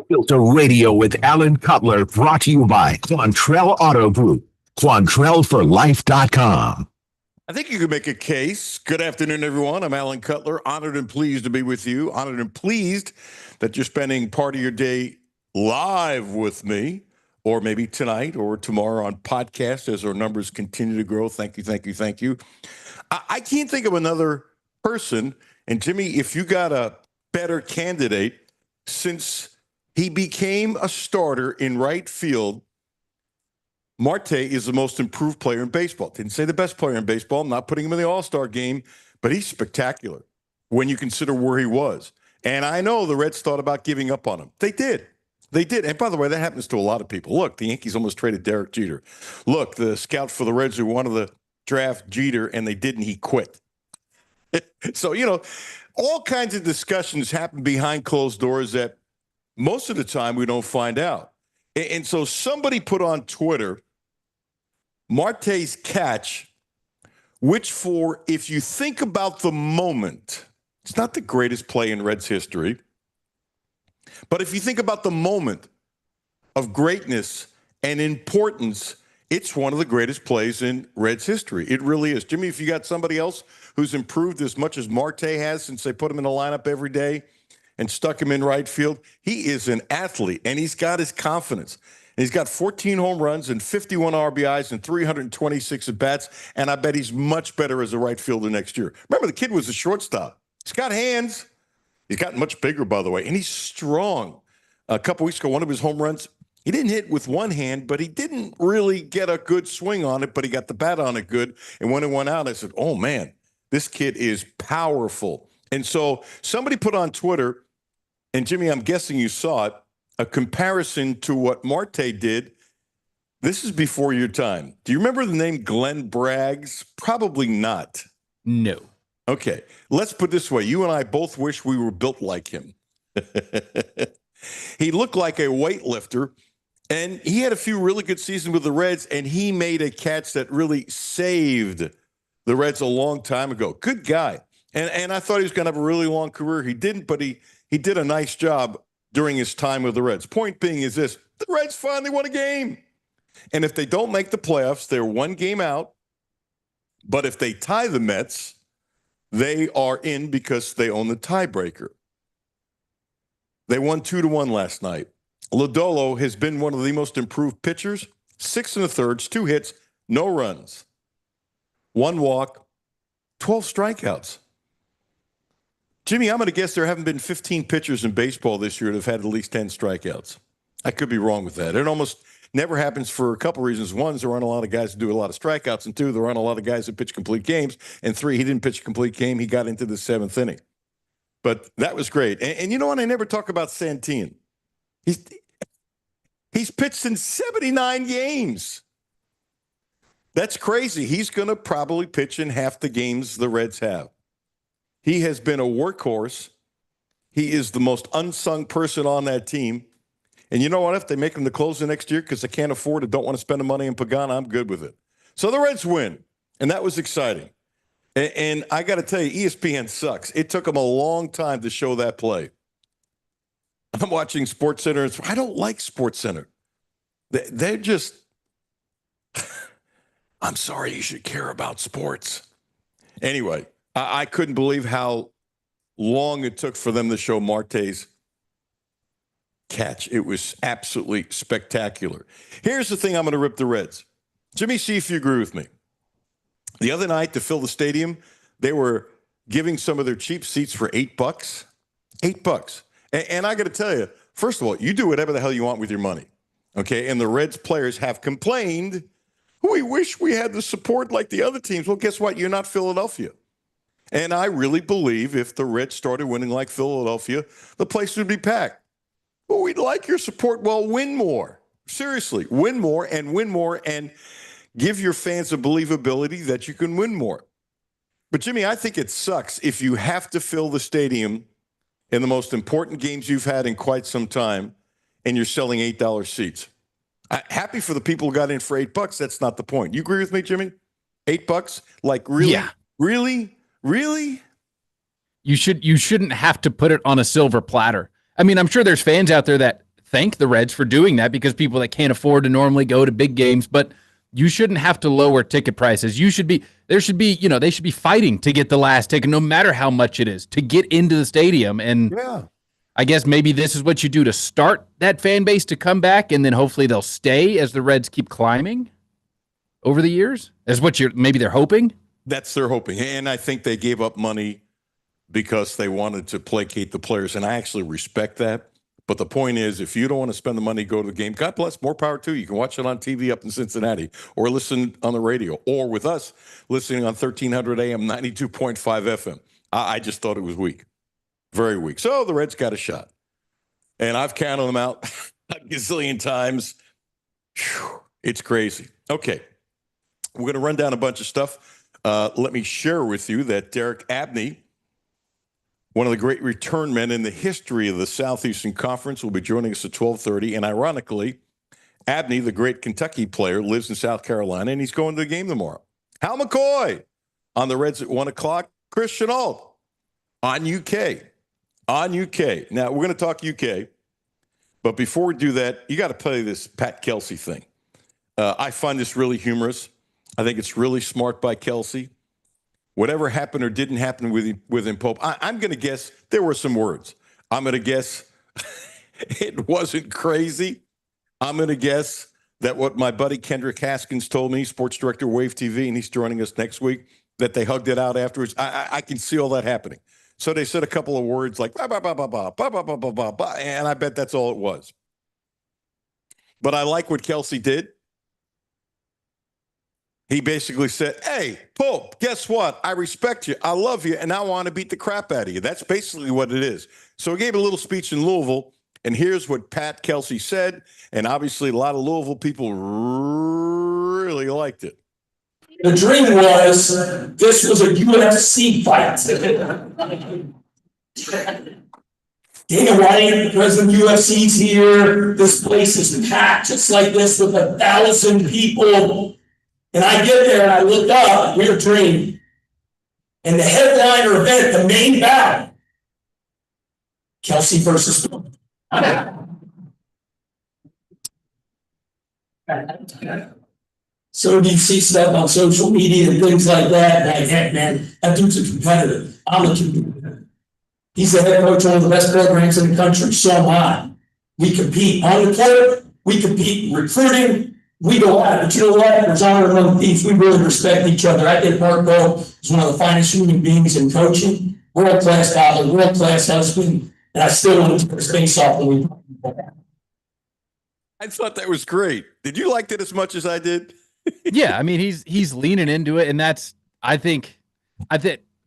Filter Radio with Alan Cutler, brought to you by Quantrell Auto Group. QuantrellForLife.com. I think you could make a case. Good afternoon, everyone. I'm Alan Cutler. Honored and pleased to be with you. Honored and pleased that you're spending part of your day live with me, or maybe tonight or tomorrow on podcast as our numbers continue to grow. Thank you, thank you, thank you. I can't think of another person. And Jimmy, if you got a better candidate, since he became a starter in right field, Marte is the most improved player in baseball. Didn't say the best player in baseball. I'm not putting him in the All-Star game, but he's spectacular when you consider where he was. And I know the Reds thought about giving up on him. They did. They did. And by the way, that happens to a lot of people. Look, the Yankees almost traded Derek Jeter. Look, the scout for the Reds who wanted to draft Jeter, and they didn't. He quit. So, all kinds of discussions happen behind closed doors that most of the time we don't find out. And so somebody put on Twitter Marte's catch, which if you think about the moment, it's not the greatest play in Reds history. But if you think about the moment of greatness and importance, it's one of the greatest plays in Reds history. It really is. Jimmy, if you got somebody else who's improved as much as Marte has since they put him in the lineup every day and stuck him in right field, he is an athlete, and he's got his confidence. And he's got 14 home runs and 51 RBIs and 326 at-bats, and I bet he's much better as a right fielder next year. Remember, the kid was a shortstop. He's got hands. He's gotten much bigger, by the way, and he's strong. A couple weeks ago, one of his home runs, he didn't hit with one hand, but he didn't really get a good swing on it, but he got the bat on it good. And when it went out, I said, oh, man, this kid is powerful. And so somebody put on Twitter, and Jimmy, I'm guessing you saw it, a comparison to what Marte did. This is before your time. Do you remember the name Glenn Braggs? Probably not. No. Okay, let's put it this way. You and I both wish we were built like him. He looked like a weightlifter, and he had a few really good seasons with the Reds, and he made a catch that really saved the Reds a long time ago. Good guy. And I thought he was going to have a really long career. He didn't, but he did a nice job during his time with the Reds. Point being is this: the Reds finally won a game. And if they don't make the playoffs, they're one game out. But if they tie the Mets, they are in because they own the tiebreaker. They won 2-1 last night. Lodolo has been one of the most improved pitchers. 6 1/3, 2 hits, no runs, 1 walk, 12 strikeouts. Jimmy, I'm going to guess there haven't been 15 pitchers in baseball this year that have had at least 10 strikeouts. I could be wrong with that. It almost never happens for a couple reasons. One, there aren't a lot of guys who do a lot of strikeouts. And 2, there aren't a lot of guys who pitch complete games. And 3, he didn't pitch a complete game. He got into the 7th inning. But that was great. And you know what? I never talk about Santin. He's pitched in 79 games. That's crazy. He's going to probably pitch in half the games the Reds have. He has been a workhorse. He is the most unsung person on that team. And you know what? If they make him the closer next year because they can't afford it, don't want to spend the money in Pagano, I'm good with it. So the Reds win, and that was exciting. And I got to tell you, ESPN sucks. It took them a long time to show that play. I'm watching SportsCenter. I don't like SportsCenter. They're just – I'm sorry you should care about sports. Anyway, I couldn't believe how long it took for them to show Marte's catch. It was absolutely spectacular. Here's the thing I'm going to rip the Reds. Jimmy, see if you agree with me. The other night to fill the stadium, they were giving some of their cheap seats for $8. $8. And I got to tell you, first of all, you do whatever the hell you want with your money. Okay? And the Reds players have complained, we wish we had the support like the other teams. Well, guess what? You're not Philadelphia. And I really believe if the Reds started winning like Philadelphia, the place would be packed. Well, we'd like your support. Well, win more. Seriously, win more and give your fans a believability that you can win more. But, Jimmy, I think it sucks if you have to fill the stadium in the most important games you've had in quite some time and you're selling $8 seats. Happy for the people who got in for $8. That's not the point. You agree with me, Jimmy? $8? Like, really? Yeah. Really? Really? You shouldn't have to put it on a silver platter. I mean, I'm sure there's fans out there that thank the Reds for doing that because people that can't afford to normally go to big games, but you shouldn't have to lower ticket prices. They should be fighting to get the last ticket, no matter how much it is, to get into the stadium. And Yeah. I guess maybe this is what you do to start that fan base to come back, and then hopefully they'll stay as the Reds keep climbing over the years. Is what maybe they're hoping. That's their hoping. And I think they gave up money because they wanted to placate the players. And I actually respect that. But the point is, if you don't want to spend the money, go to the game. God bless, more power to you. You can watch it on TV up in Cincinnati or listen on the radio or with us listening on 1300 AM, 92.5 FM. I just thought it was weak. Very weak. So the Reds got a shot. And I've counted them out a gazillion times. Whew, it's crazy. Okay. We're going to run down a bunch of stuff. Let me share with you that Derek Abney, one of the great return men in the history of the Southeastern Conference, will be joining us at 12:30. And ironically, Abney, the great Kentucky player, lives in South Carolina, and he's going to the game tomorrow. Hal McCoy on the Reds at 1 o'clock. Chris Chenault on UK. On UK. Now, we're going to talk UK. But before we do that, you got to play this Pat Kelsey thing. I find this really humorous. I think it's really smart by Kelsey. Whatever happened or didn't happen with him, Pope, I'm going to guess there were some words. I'm going to guess it wasn't crazy. I'm going to guess that what my buddy Kendrick Haskins told me, sports director Wave TV, and he's joining us next week, that they hugged it out afterwards. I can see all that happening. So they said a couple of words like, bah, bah, bah, bah, bah, bah, bah, bah, bah, bah, bah, and I bet that's all it was. But I like what Kelsey did. He basically said, hey, Pope, guess what? I respect you. I love you. And I want to beat the crap out of you. That's basically what it is. So he gave a little speech in Louisville. And here's what Pat Kelsey said. And obviously, a lot of Louisville people really liked it. The dream was this was a UFC fight. Dana White, the president of UFC's here. This place is packed just like this with 1,000 people. And I get there and I look up, we're dreaming. And the headliner event, the main battle, Kelsey versus Pope. So do you see stuff on social media and things like that? Like, heck, man, that dude's a competitor. I'm a competitor. He's the head coach of one of the best programs in the country. So am I. We compete on the court. We compete in recruiting. We go out, but you know what? There's honor among thieves. We really respect each other. I think Marco is one of the finest human beings in coaching. World-class father, world-class husband, and I still want to take his face off when we. I thought that was great. Did you like that as much as I did? Yeah, I mean he's leaning into it, and that's I think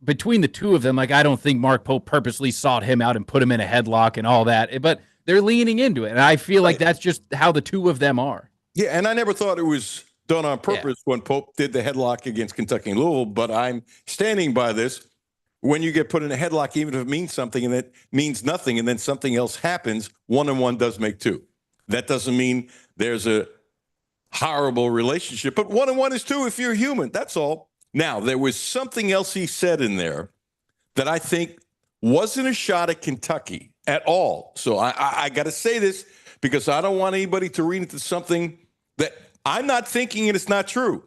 between the two of them, like I don't think Mark Pope purposely sought him out and put him in a headlock and all that, but they're leaning into it, and I feel like that's just how the two of them are. Yeah, and I never thought it was done on purpose when Pope did the headlock against Kentucky and Louisville, but I'm standing by this. When you get put in a headlock, even if it means something and it means nothing, and then something else happens, 1 and 1 does make 2. That doesn't mean there's a horrible relationship, but 1 and 1 is 2 if you're human. That's all. Now, there was something else he said in there that I think wasn't a shot at Kentucky at all. So I got to say this because I don't want anybody to read into something that I'm not thinking and it's not true.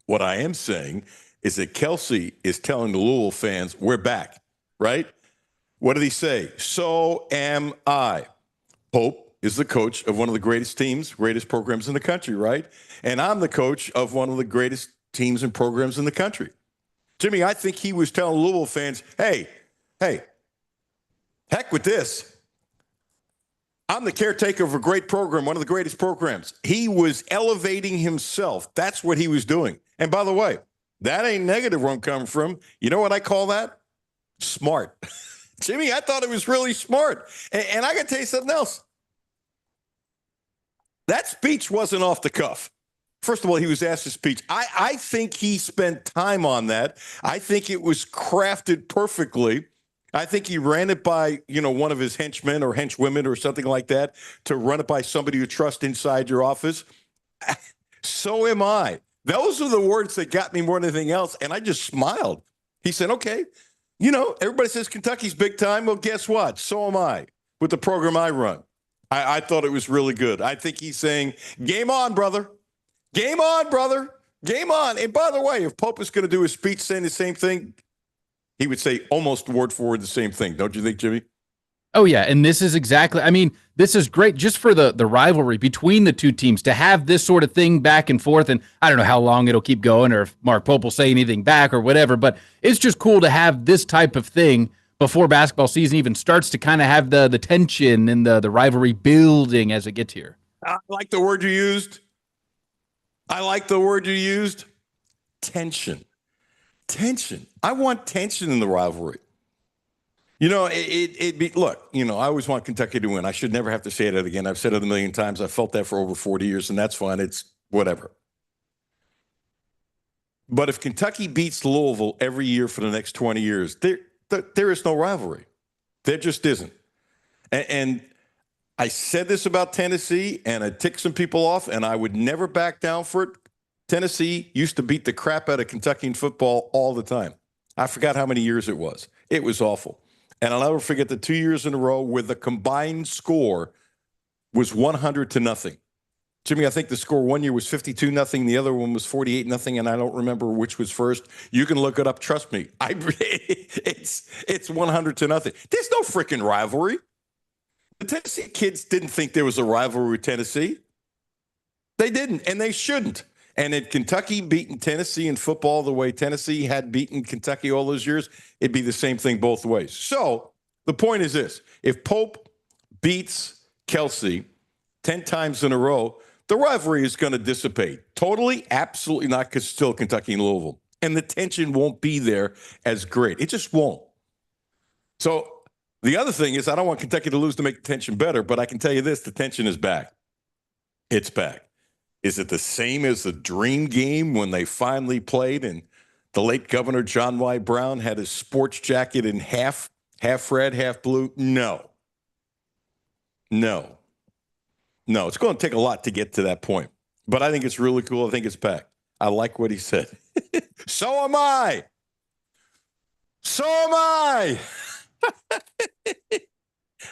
What I am saying is that Kelsey is telling the Louisville fans, we're back, right? What did he say? So am I. Pope is the coach of one of the greatest teams, greatest programs in the country, right? And I'm the coach of one of the greatest teams and programs in the country. Jimmy, I think he was telling Louisville fans, hey, heck with this. I'm the caretaker of a great program, one of the greatest programs. He was elevating himself. That's what he was doing. And by the way, that ain't negative where I'm coming from. You know what I call that? Smart. Jimmy, I thought it was really smart. And I got to tell you something else. That speech wasn't off the cuff. First of all, he was asked to speech. I think he spent time on that. I think it was crafted perfectly. I think he ran it by, one of his henchmen or henchwomen or something like that to run it by somebody you trust inside your office. So am I. Those are the words that got me more than anything else. And I just smiled. He said, okay, everybody says Kentucky's big time. Well, guess what? So am I with the program I run. I thought it was really good. I think he's saying, game on, brother. Game on, brother. Game on. And by the way, if Pope is going to do his speech saying the same thing, he would say almost word for word the same thing. Don't you think, Jimmy? Oh, yeah. And this is exactly, this is great just for the rivalry between the two teams to have this sort of thing back and forth. And I don't know how long it'll keep going or if Mark Pope will say anything back or whatever, but it's just cool to have this type of thing before basketball season even starts to kind of have the tension and the rivalry building as it gets here. I like the word you used. Tension. Tension. I want tension in the rivalry. Look, I always want Kentucky to win. I should never have to say that again. I've said it a million times. I've felt that for over 40 years, and that's fine. It's whatever. But if Kentucky beats Louisville every year for the next 20 years, there is no rivalry. There just isn't. And I said this about Tennessee, and it ticked some people off, and I would never back down for it. Tennessee used to beat the crap out of Kentucky in football all the time. I forgot how many years it was. It was awful. And I'll never forget the 2 years in a row where the combined score was 100-0. Jimmy, I think the score one year was 52-0. The other one was 48-0, and I don't remember which was first. You can look it up. Trust me. It's 100-0. There's no freaking rivalry. The Tennessee kids didn't think there was a rivalry with Tennessee. They didn't, and they shouldn't. And had Kentucky beaten Tennessee in football the way Tennessee had beaten Kentucky all those years, it'd be the same thing both ways. So the point is this. If Pope beats Kelsey 10 times in a row, the rivalry is going to dissipate. Totally, absolutely not, because still Kentucky and Louisville. And the tension won't be there as great. It just won't. So the other thing is I don't want Kentucky to lose to make the tension better, but I can tell you this, the tension is back. It's back. Is it the same as the dream game when they finally played and the late Governor John Y. Brown had his sports jacket in half red, half blue? No. It's going to take a lot to get to that point. But I think it's really cool. I think it's back. I like what he said. So am I. I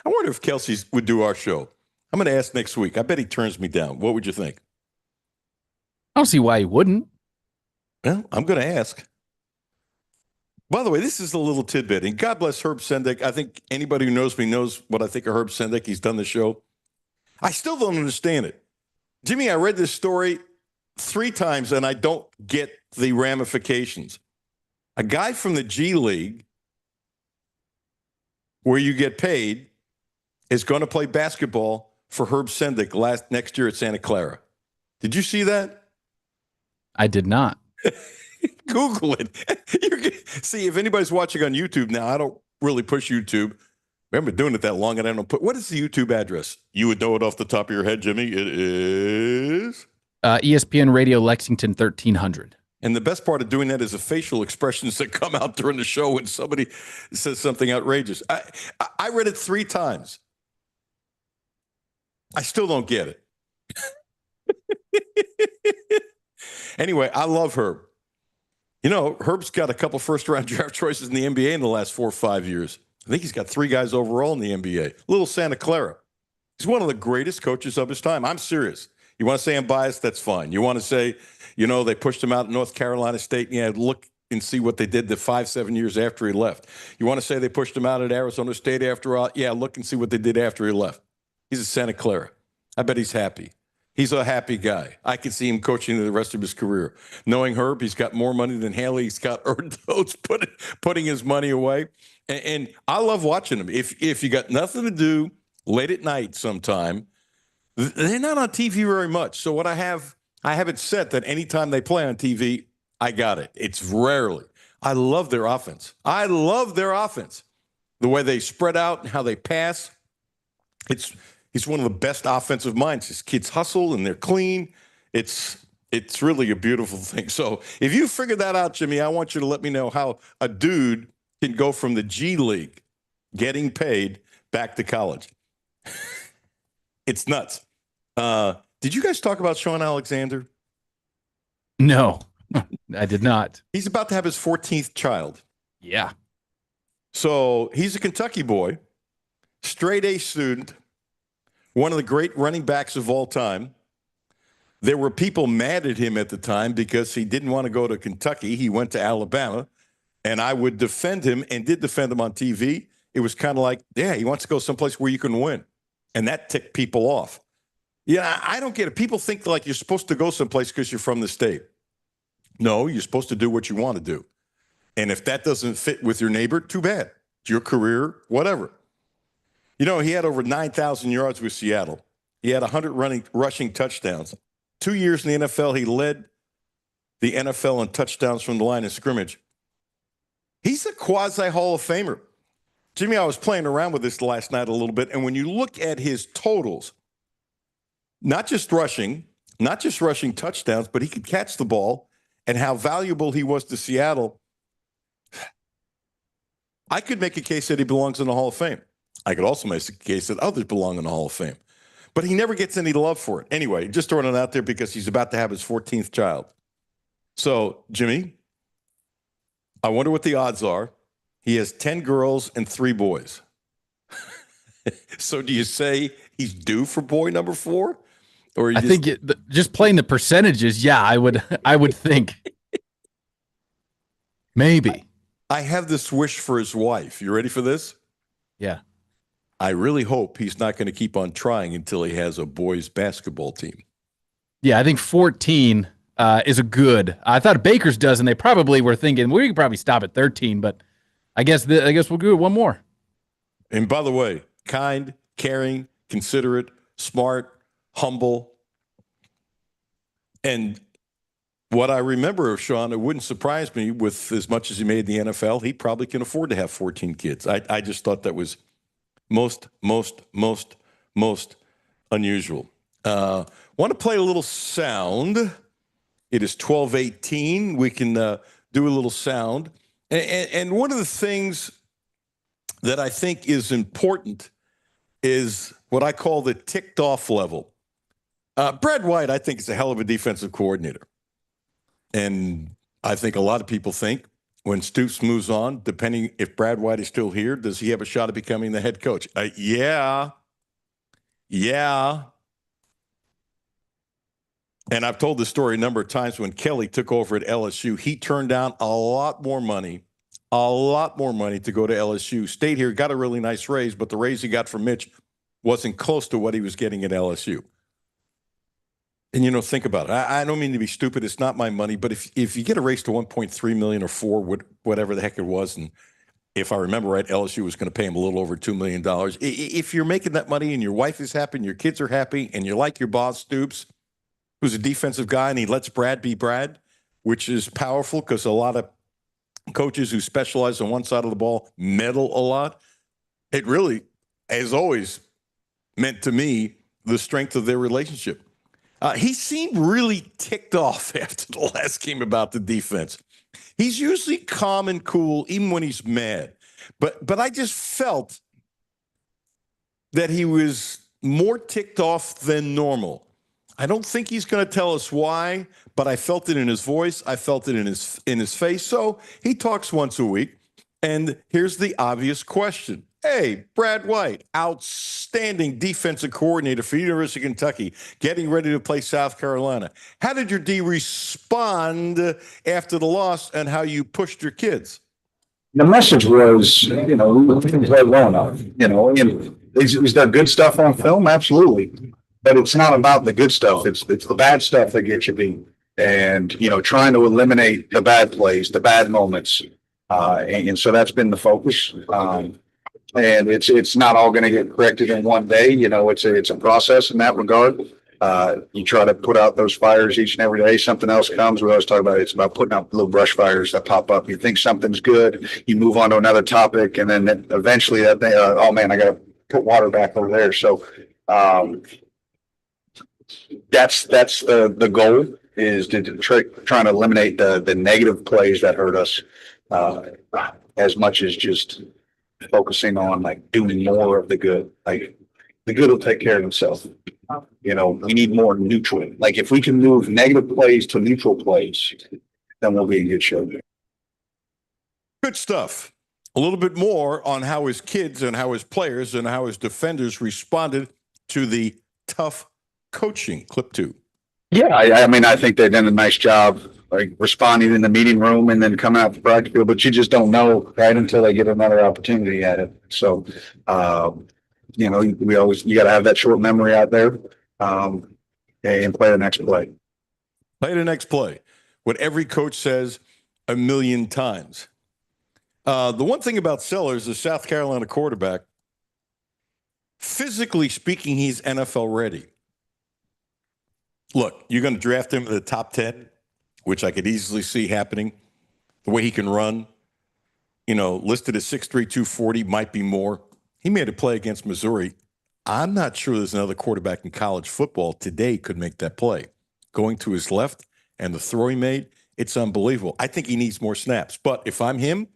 wonder if Kelsey would do our show. I'm going to ask next week. I bet he turns me down. What would you think? I don't see why he wouldn't. Well, I'm going to ask. By the way, this is a little tidbit, and God bless Herb Sendek. I think anybody who knows me knows what I think of Herb Sendek. He's done the show. I still don't understand it. Jimmy, I read this story 3 times, and I don't get the ramifications. A guy from the G League, where you get paid, is going to play basketball for Herb Sendek next year at Santa Clara. Did you see that? I did not. Google it. See, if anybody's watching on YouTube now, I don't really push YouTube. I haven't been doing it that long, and I don't put. What is the YouTube address? You would know it off the top of your head, Jimmy. It is ESPN Radio Lexington 1300. And the best part of doing that is the facial expressions that come out during the show when somebody says something outrageous. I read it 3 times. I still don't get it. Anyway, I love Herb. Herb's got a couple first-round draft choices in the NBA in the last 4 or 5 years. I think he's got 3 guys overall in the NBA. Little Santa Clara. He's one of the greatest coaches of his time. I'm serious. You want to say I'm biased? That's fine. You want to say, they pushed him out at North Carolina State, and look and see what they did the 5-7 years after he left. You want to say they pushed him out at Arizona State after all? Yeah, look and see what they did after he left. He's a Santa Clara. I bet he's happy. He's a happy guy. I could see him coaching the rest of his career. Knowing Herb, he's got more money than Haley. He's got earned those, putting his money away. And I love watching him. If you got nothing to do late at night sometime, they're not on TV very much. So what I have it set that anytime they play on TV, I got it. It's rarely. I love their offense. The way they spread out and how they pass. He's one of the best offensive minds. His kids hustle and they're clean. It's really a beautiful thing. So if you figure that out, Jimmy, I want you to let me know how a dude can go from the G League getting paid back to college. It's nuts. Did you guys talk about Sean Alexander? No, I did not. He's about to have his 14th child. Yeah. So he's a Kentucky boy, straight A student, one of the great running backs of all time. There were people mad at him at the time because he didn't want to go to Kentucky. He went to Alabama, and I would defend him and did defend him on TV. It was kind of like, yeah, he wants to go someplace where you can win. And that ticked people off. Yeah, I don't get it. People think like you're supposed to go someplace because you're from the state. No, you're supposed to do what you want to do. And if that doesn't fit with your neighbor, too bad. It's your career, whatever. You know, he had over 9,000 yards with Seattle. He had 100 rushing touchdowns. 2 years in the NFL, he led the NFL in touchdowns from the line of scrimmage. He's a quasi-Hall of Famer. Jimmy, I was playing around with this last night a little bit, and when you look at his totals, not just rushing touchdowns, but he could catch the ball and how valuable he was to Seattle, I could make a case that he belongs in the Hall of Fame. I could also make a case that others belong in the Hall of Fame. But he never gets any love for it. Anyway, just throwing it out there because he's about to have his 14th child. So, Jimmy, I wonder what the odds are. He has 10 girls and 3 boys. So do you say he's due for boy number 4? Or I think just playing the percentages, yeah, I would think. Maybe. I have this wish for his wife. You ready for this? Yeah. I really hope he's not going to keep on trying until he has a boys basketball team. Yeah, I think 14 is a good. I thought Baker's does, and they probably were thinking we could probably stop at 13, but I guess we'll do it one more. And by the way, kind, caring, considerate, smart, humble. And what I remember of Sean, it wouldn't surprise me with as much as he made in the NFL, he probably can afford to have 14 kids. I just thought that was most unusual. Want to play a little sound. It is 12:18. We can do a little sound. And one of the things that I think is important is what I call the ticked off level. Brad White, I think, is a hell of a defensive coordinator. And I think a lot of people think when Stoops moves on, depending if Brad White is still here, does he have a shot at becoming the head coach? Yeah. And I've told this story a number of times. When Kelly took over at LSU, he turned down a lot more money to go to LSU. Stayed here, got a really nice raise, but the raise he got from Mitch wasn't close to what he was getting at LSU. And, think about it. I don't mean to be stupid. It's not my money. But if you get a raise to $1.3 million or $4, whatever the heck it was, and if I remember right, LSU was going to pay him a little over $2 million. If you're making that money and your wife is happy and your kids are happy and you like your boss, Stoops, who's a defensive guy, and he lets Brad be Brad, which is powerful because a lot of coaches who specialize on one side of the ball meddle a lot. It really, as always, meant to me the strength of their relationship. He seemed really ticked off after the last game about the defense. He's usually calm and cool, even when he's mad. But I just felt that he was more ticked off than normal. I don't think he's going to tell us why, but I felt it in his voice. I felt it in his face. So he talks once a week. And here's the obvious question. Hey, Brad White, outstanding defensive coordinator for University of Kentucky, getting ready to play South Carolina. How did your D respond after the loss and how you pushed your kids? The message was, we didn't play well enough, and is there good stuff on film? Absolutely. But it's not about the good stuff. It's the bad stuff that gets you beat. And, trying to eliminate the bad plays, the bad moments. And so that's been the focus. And it's not all going to get corrected in one day. It's a process in that regard. You try to put out those fires each and every day. Something else comes. We always talk about it's about putting out little brush fires that pop up. You think something's good, you move on to another topic, and then eventually that thing, oh man, I got to put water back over there. So that's the goal, is to trying to eliminate the negative plays that hurt us as much as just focusing on doing more of the good. The good will take care of itself. We need more neutral. If we can move negative plays to neutral plays, then we'll be in good shape. Good stuff. A little bit more on how his kids and how his players and how his defenders responded to the tough coaching. Clip 2. Yeah, I mean, I think they've done a nice job, like responding in the meeting room and then coming out to practice field, but you just don't know right until they get another opportunity at it. So, you know, you got to have that short memory out there, and play the next play. Play the next play. What every coach says a million times. The one thing about Sellers, the South Carolina quarterback, physically speaking, he's NFL ready. Look, you're going to draft him in the top 10, which I could easily see happening. The way he can run, you know, listed as 6'3", 240, might be more. He made a play against Missouri. I'm not sure there's another quarterback in college football today could make that play. Going to his left and the throw he made, it's unbelievable. I think he needs more snaps. But if I'm him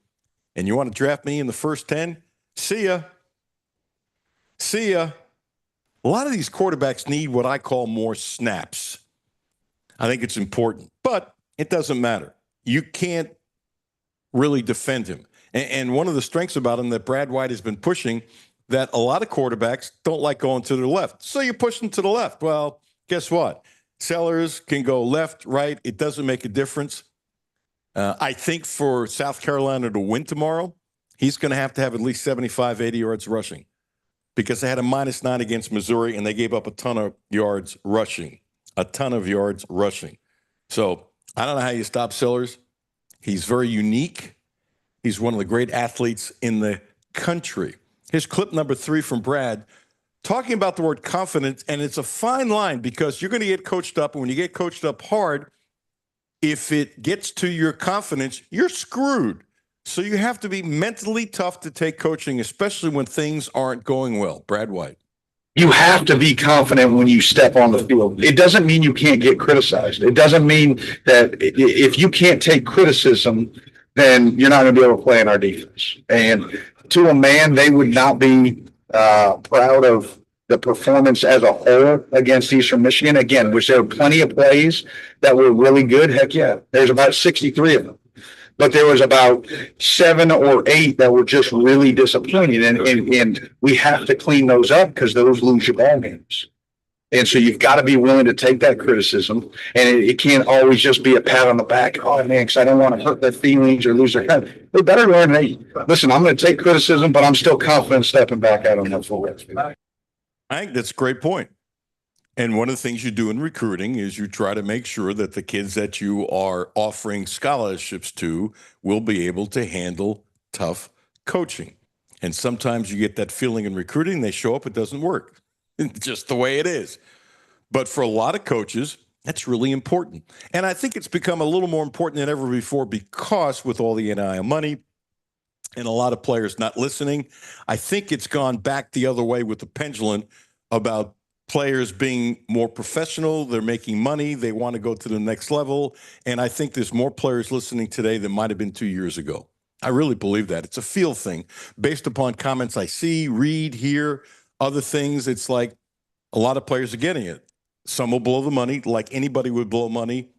and you want to draft me in the first 10, see ya. See ya. A lot of these quarterbacks need what I call more snaps. I think it's important, but it doesn't matter. You can't really defend him. And one of the strengths about him that Brad White has been pushing, that a lot of quarterbacks don't like going to their left. So you push them to the left. Well, guess what? Sellers can go left, right. It doesn't make a difference. I think for South Carolina to win tomorrow, he's going to have at least 75, 80 yards rushing, because they had a -9 against Missouri and they gave up a ton of yards rushing. So I don't know how you stop Sellers. He's very unique. He's one of the great athletes in the country. Here's clip number 3 from Brad, talking about the word confidence, and it's a fine line because you're going to get coached up, and when you get coached up hard, if it gets to your confidence, you're screwed. So you have to be mentally tough to take coaching, especially when things aren't going well. Brad White. You have to be confident when you step on the field. It doesn't mean you can't get criticized. It doesn't mean that if you can't take criticism, then you're not going to be able to play in our defense. And to a man, they would not be proud of the performance as a whole against Eastern Michigan. Again, which there were plenty of plays that were really good. Heck yeah, there's about 63 of them. But there was about 7 or 8 that were just really disappointing. And we have to clean those up because those lose your ball games. And so you've got to be willing to take that criticism. And it can't always just be a pat on the back. Oh, man, because I don't want to hurt their feelings or lose their head. They better learn, hey, listen, I'm going to take criticism, but I'm still confident stepping back out on that full. I think that's a great point. And one of the things you do in recruiting is you try to make sure that the kids that you are offering scholarships to will be able to handle tough coaching. And sometimes you get that feeling in recruiting, they show up, it doesn't work. It's just the way it is. But for a lot of coaches, that's really important. And I think it's become a little more important than ever before because with all the NIL money and a lot of players not listening, I think it's gone back the other way with the pendulum about players being more professional. They're making money. They want to go to the next level. And I think there's more players listening today than might have been 2 years ago. I really believe that. It's a feel thing based upon comments I see, read, hear, other things. It's like a lot of players are getting it. Some will blow the money like anybody would blow money.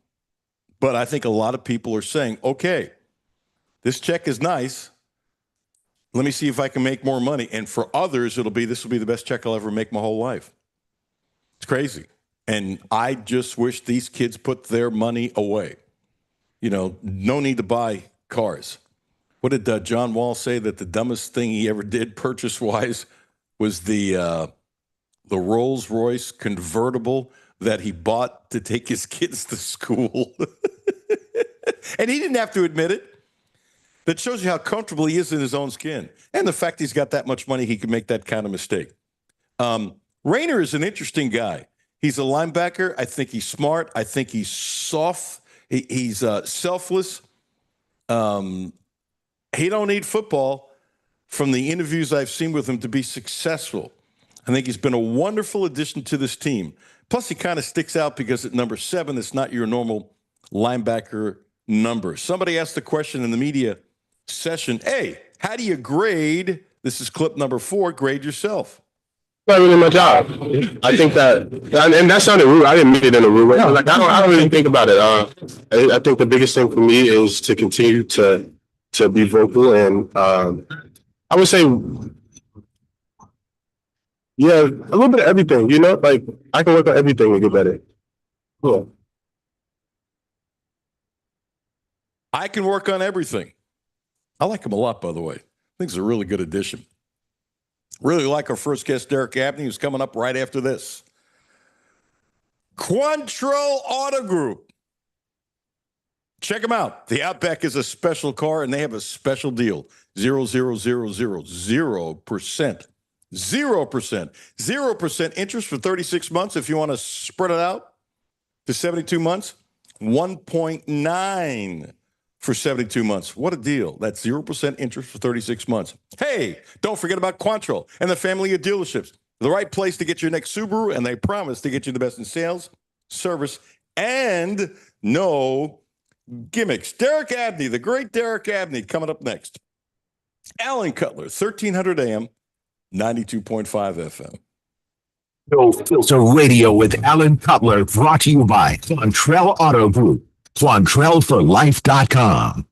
But I think a lot of people are saying, okay, this check is nice. Let me see if I can make more money. And for others, this will be the best check I'll ever make my whole life. It's crazy. And I just wish these kids put their money away. You know, no need to buy cars. What did John Wall say that the dumbest thing he ever did purchase-wise was the Rolls-Royce convertible that he bought to take his kids to school? And he didn't have to admit it. That shows you how comfortable he is in his own skin. And the fact he's got that much money, he can make that kind of mistake. Rayner is an interesting guy. He's a linebacker. I think he's smart. I think he's soft. He's selfless. He don't need football from the interviews I've seen with him to be successful. I think he's been a wonderful addition to this team. Plus, he kind of sticks out because at number 7, it's not your normal linebacker number. Somebody asked the question in the media session, hey, how do you grade, this is clip number 4, grade yourself? Not really my job. I think that, and that sounded rude. I didn't mean it in a rude way. Like I don't really think about it. I think the biggest thing for me is to continue to to be vocal, and I would say, yeah, a little bit of everything. You know, like I can work on everything and get better. Cool. I can work on everything. I like him a lot, by the way. I think he's a really good addition. Really like our first guest, Derek Abney, who's coming up right after this. Quantrill Auto Group. Check them out. The Outback is a special car, and they have a special deal. 0% interest for 36 months. If you want to spread it out to 72 months, 1.9 for 72 months. What a deal. That's 0% interest for 36 months. Hey, don't forget about Quantrill and the family of dealerships. The right place to get your next Subaru, and they promise to get you the best in sales, service, and no gimmicks. Derek Abney, the great Derek Abney, coming up next. Alan Cutler, 1300 AM, 92.5 FM. No Filter Radio with Alan Cutler, brought to you by Quantrill Auto Group. QuantrillForLife.com.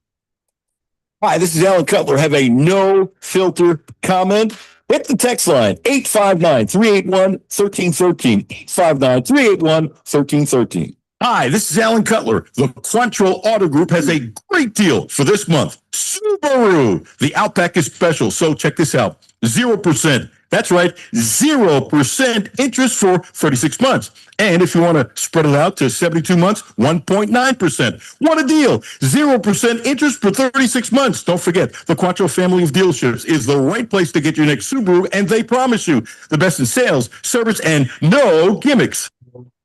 Hi, this is Alan Cutler. Have a no filter comment? Hit the text line 859-381-1313. 859-381-1313. Hi, this is Alan Cutler. The Quantrill Auto Group has a great deal for this month. Subaru. The Outback is special, so check this out. 0%. That's right, 0% interest for 36 months. And if you want to spread it out to 72 months, 1.9%. What a deal. 0% interest for 36 months. Don't forget, the Quantrill family of dealerships is the right place to get your next Subaru, and they promise you the best in sales, service, and no gimmicks.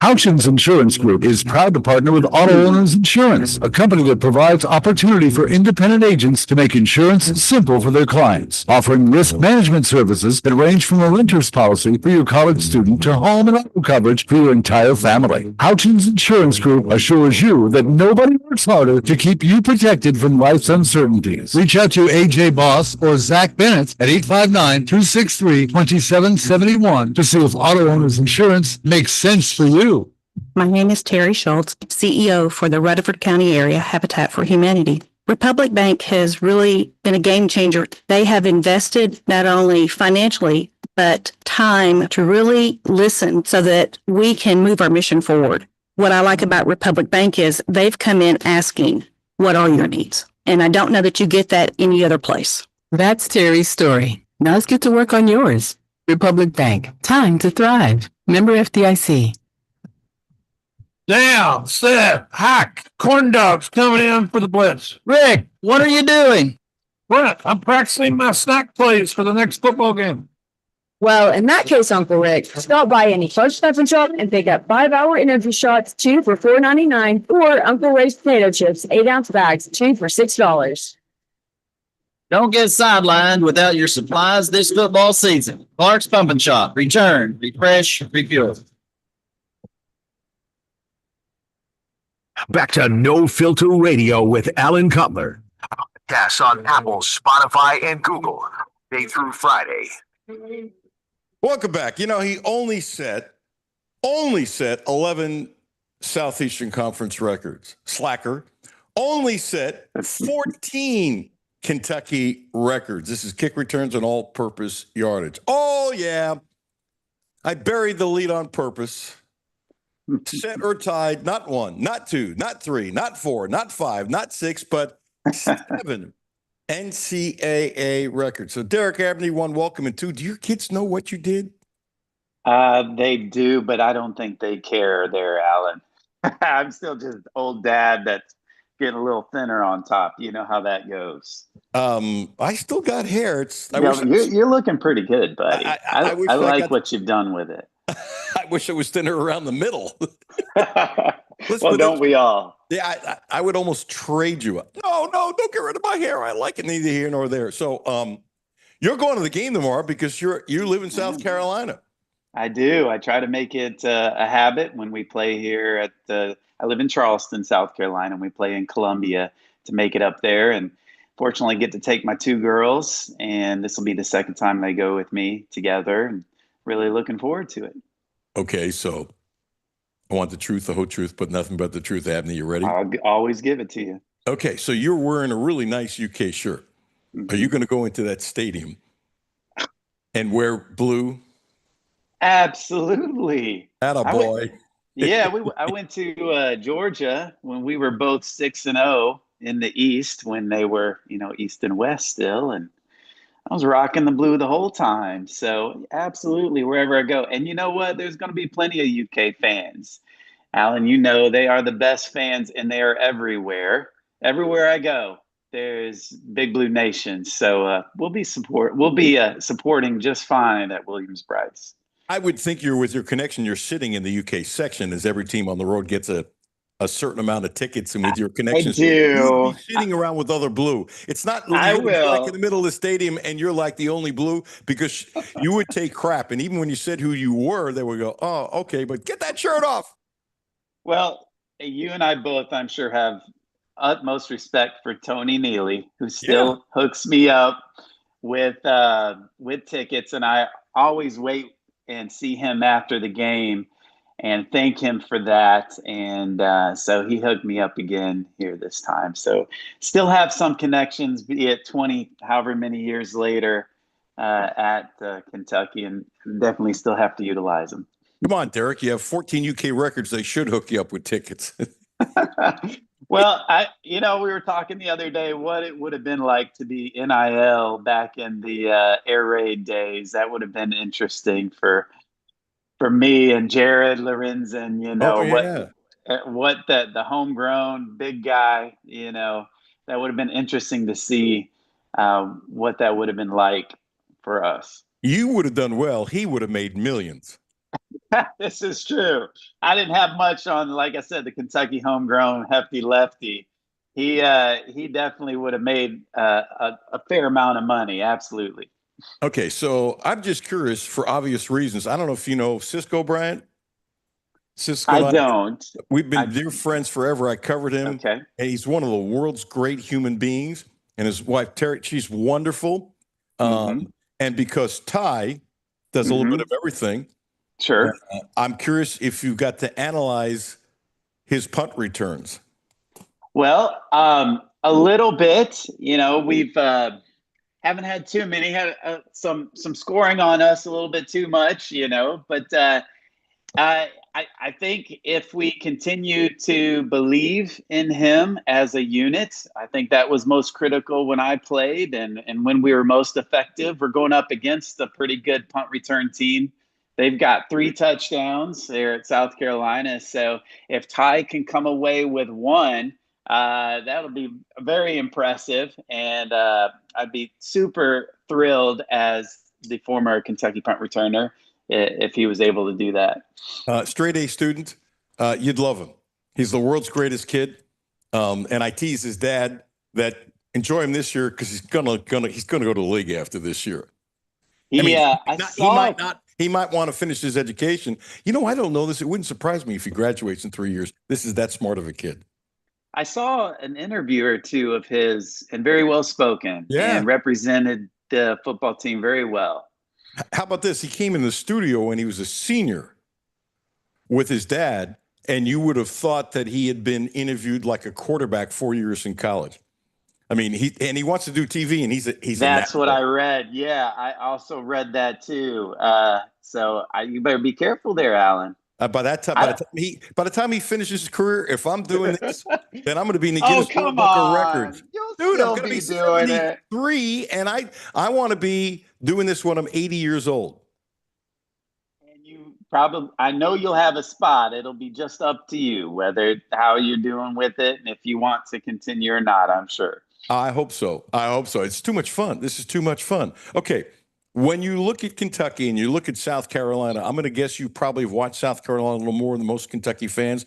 Houchins Insurance Group is proud to partner with Auto Owners Insurance, a company that provides opportunity for independent agents to make insurance simple for their clients, offering risk management services that range from a renter's policy for your college student to home and auto coverage for your entire family. Houchins Insurance Group assures you that nobody works harder to keep you protected from life's uncertainties. Reach out to AJ Boss or Zach Bennett at 859-263-2771 to see if Auto Owners Insurance makes sense for you. My name is Terry Schultz, CEO for the Rutherford County Area Habitat for Humanity. Republic Bank has really been a game changer. They have invested not only financially, but time to really listen so that we can move our mission forward. What I like about Republic Bank is they've come in asking, what are your needs? And I don't know that you get that any other place. That's Terry's story. Now let's get to work on yours. Republic Bank, time to thrive. Member FDIC. Down, set, hack, corn dogs coming in for the blitz. Rick, what are you doing? Brent, I'm practicing my snack plays for the next football game. Well, in that case, Uncle Rick, stop by any Fudge Stuffing Shop and pick up 5-hour energy shots, 2 for $4.99, or Uncle Ray's potato chips, 8-ounce bags, 2 for $6. Don't get sidelined without your supplies this football season. Clark's Pumping Shop. Return, refresh, refuel. Back to No Filter Radio with Alan Cutler. Podcasts on Apple, Spotify, and Google. Monday through Friday. Welcome back. You know, he only set 11 Southeastern Conference records. Slacker. Only set 14 Kentucky records. This is kick returns and all-purpose yardage. Oh, yeah. I buried the lead on purpose. Set or tied, not 1, not 2, not 3, not 4, not 5, not 6, but 7 NCAA records. So Derek Abney, 1, welcome, and 2. Do your kids know what you did? They do, but I don't think they care there, Alan. I'm still just old dad that's getting a little thinner on top. You know how that goes. I still got hair. You're looking pretty good, buddy. I like what you've done with it. I wish it was thinner around the middle. Well, don't we all? Yeah, I would almost trade you. No, don't get rid of my hair. I like it neither here nor there. So you're going to the game tomorrow because you live in South Carolina. I do. I try to make it a habit when we play here I live in Charleston, South Carolina, and we play in Columbia to make it up there. And fortunately get to take my 2 girls, and this will be the second time they go with me together. And really looking forward to it. Okay, so I want the truth, the whole truth, but nothing but the truth. Abney, you ready? I'll always give it to you. Okay, so you're wearing a really nice UK shirt. Are you going to go into that stadium and wear blue? Absolutely. Atta I went, boy. yeah, I went to Georgia when we were both 6-0 in the East when they were, East and West still, and I was rocking the blue the whole time. So absolutely, wherever I go. And you know what? There's going to be plenty of UK fans. Alan, they are the best fans and they are everywhere. Everywhere I go, there's Big Blue Nation. So we'll be supporting just fine at Williams-Brice. I would think with your connection, you're sitting in the UK section as every team on the road gets a certain amount of tickets, and with your connections, you would be sitting around with other blue. It's not I you would be like in will. the middle of the stadium and you're like the only blue because you would take crap. And even when you said who you were, they would go, "Oh, okay, but get that shirt off." Well, you and I both, I'm sure, have utmost respect for Tony Neely, who still hooks me up with tickets, and I always wait and see him after the game and thank him for that. And so he hooked me up again here this time. So still have some connections, be it 20, however many years later at Kentucky, and definitely still have to utilize them. Come on, Derek. You have 14 UK records. They should hook you up with tickets. Well, we were talking the other day what it would have been like to be NIL back in the air raid days. That would have been interesting for me and Jared Lorenzen. What the homegrown big guy. That would have been interesting to see what that would have been like for us. You would have done well. He would have made millions. This is true. I didn't have much on, like I said, the Kentucky homegrown hefty lefty. He definitely would have made a fair amount of money. Absolutely. Okay, so I'm just curious for obvious reasons. I don't know if you know Cisco Bryant. Cisco, I don't. We've been dear friends forever. I covered him. Okay. And he's one of the world's great human beings. And his wife, Terry, she's wonderful. And because Ty does a little bit of everything. Sure. I'm curious if you got to analyze his punt returns. Well, a little bit. We've haven't had too many. Had some scoring on us a little bit too much. But I think if we continue to believe in him as a unit, I think that was most critical when I played and when we were most effective. We're going up against a pretty good punt return team. They've got 3 touchdowns there at South Carolina. So if Ty can come away with 1, that'll be very impressive. And I'd be super thrilled as the former Kentucky punt returner if he was able to do that. Straight A student, you'd love him. He's the world's greatest kid. And I tease his dad that enjoy him this year because he's gonna go to the league after this year. He might want to finish his education. I don't know this. It wouldn't surprise me if he graduates in 3 years. This is that smart of a kid. I saw an interview or two of his and very well spoken and represented the football team very well. How about this? He came in the studio when he was a senior with his dad, and you would have thought that he had been interviewed like a quarterback 4 years in college. I mean, he wants to do TV, and he's. That's what I read. Yeah, I also read that too. So you better be careful there, Alan. By the time he finishes his career, if I'm doing this, then I'm going to be in the Guinness Book of Records. Dude, I'm going to be 73, and I want to be doing this when I'm 80 years old. And I know you'll have a spot. It'll be just up to you how you're doing with it, and if you want to continue or not. I'm sure. I hope so. It's too much fun. This is too much fun. Okay. When you look at Kentucky and you look at South Carolina, I'm going to guess you probably have watched South Carolina a little more than most Kentucky fans.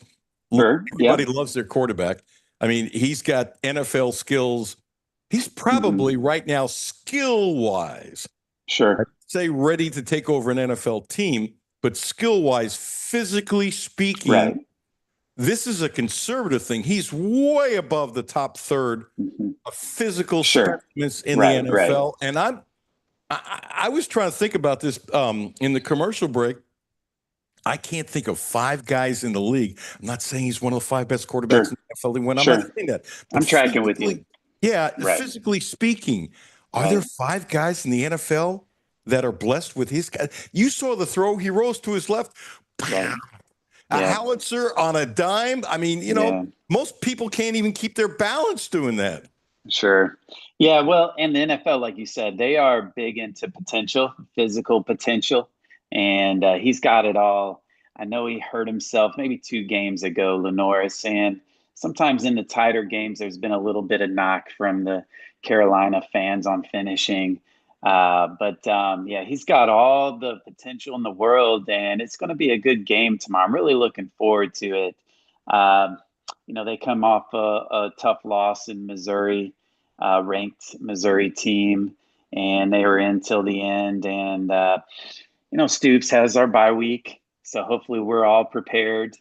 Sure. Everybody loves their quarterback. I mean, he's got NFL skills. He's probably right now skill-wise, sure, I'd say ready to take over an NFL team, but skill-wise, physically speaking, this is a conservative thing. He's way above the top third of physical specimens in the NFL. And I was trying to think about this in the commercial break. I can't think of 5 guys in the league. I'm not saying he's one of the 5 best quarterbacks Sure. in the NFL. When I'm Sure. not saying that, but I'm tracking with you. Yeah, Right. physically speaking, are there 5 guys in the NFL that are blessed with his guy? You saw the throw. He rose to his left. Right. A Yeah. howitzer on a dime. I mean, most people can't even keep their balance doing that. Sure. Yeah. Well, in the NFL, like you said, they are big into potential, physical potential, and he's got it all. I know he hurt himself maybe 2 games ago, Lenoris, and sometimes in the tighter games, there's been a little bit of knock from the Carolina fans on finishing. Yeah, he's got all the potential in the world, and it's going to be a good game tomorrow. I'm really looking forward to it. Um, they come off a tough loss in Missouri, ranked Missouri team, and they were in till the end. And, Stoops has our bye week, so hopefully we're all prepared.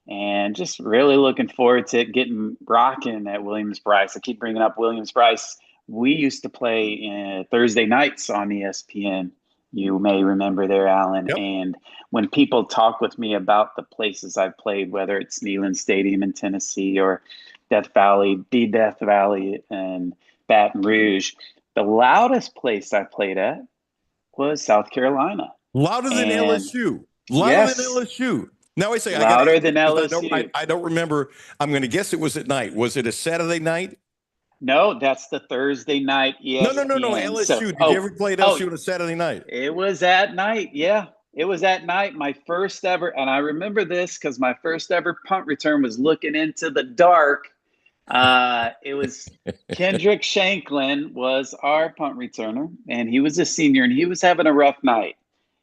And just really looking forward to getting rocking at Williams-Brice. I keep bringing up Williams-Brice. We used to play Thursday nights on ESPN. You may remember there, Alan. Yep. And when people talk with me about the places I've played, whether it's Neyland Stadium in Tennessee or Death Valley in Baton Rouge, the loudest place I played at was South Carolina. Louder than LSU. Yes. Than LSU. Now I say louder than LSU. I don't remember. I'm going to guess it was at night. Was it a Saturday night? No, that's the Thursday night. ESPN. No. LSU. Did you ever play at LSU on a Saturday night? It was at night. Yeah, it was at night. My first ever, and I remember this because my first ever punt return was looking into the dark. It was Kendrick Shanklin was our punt returner, and he was a senior, and he was having a rough night.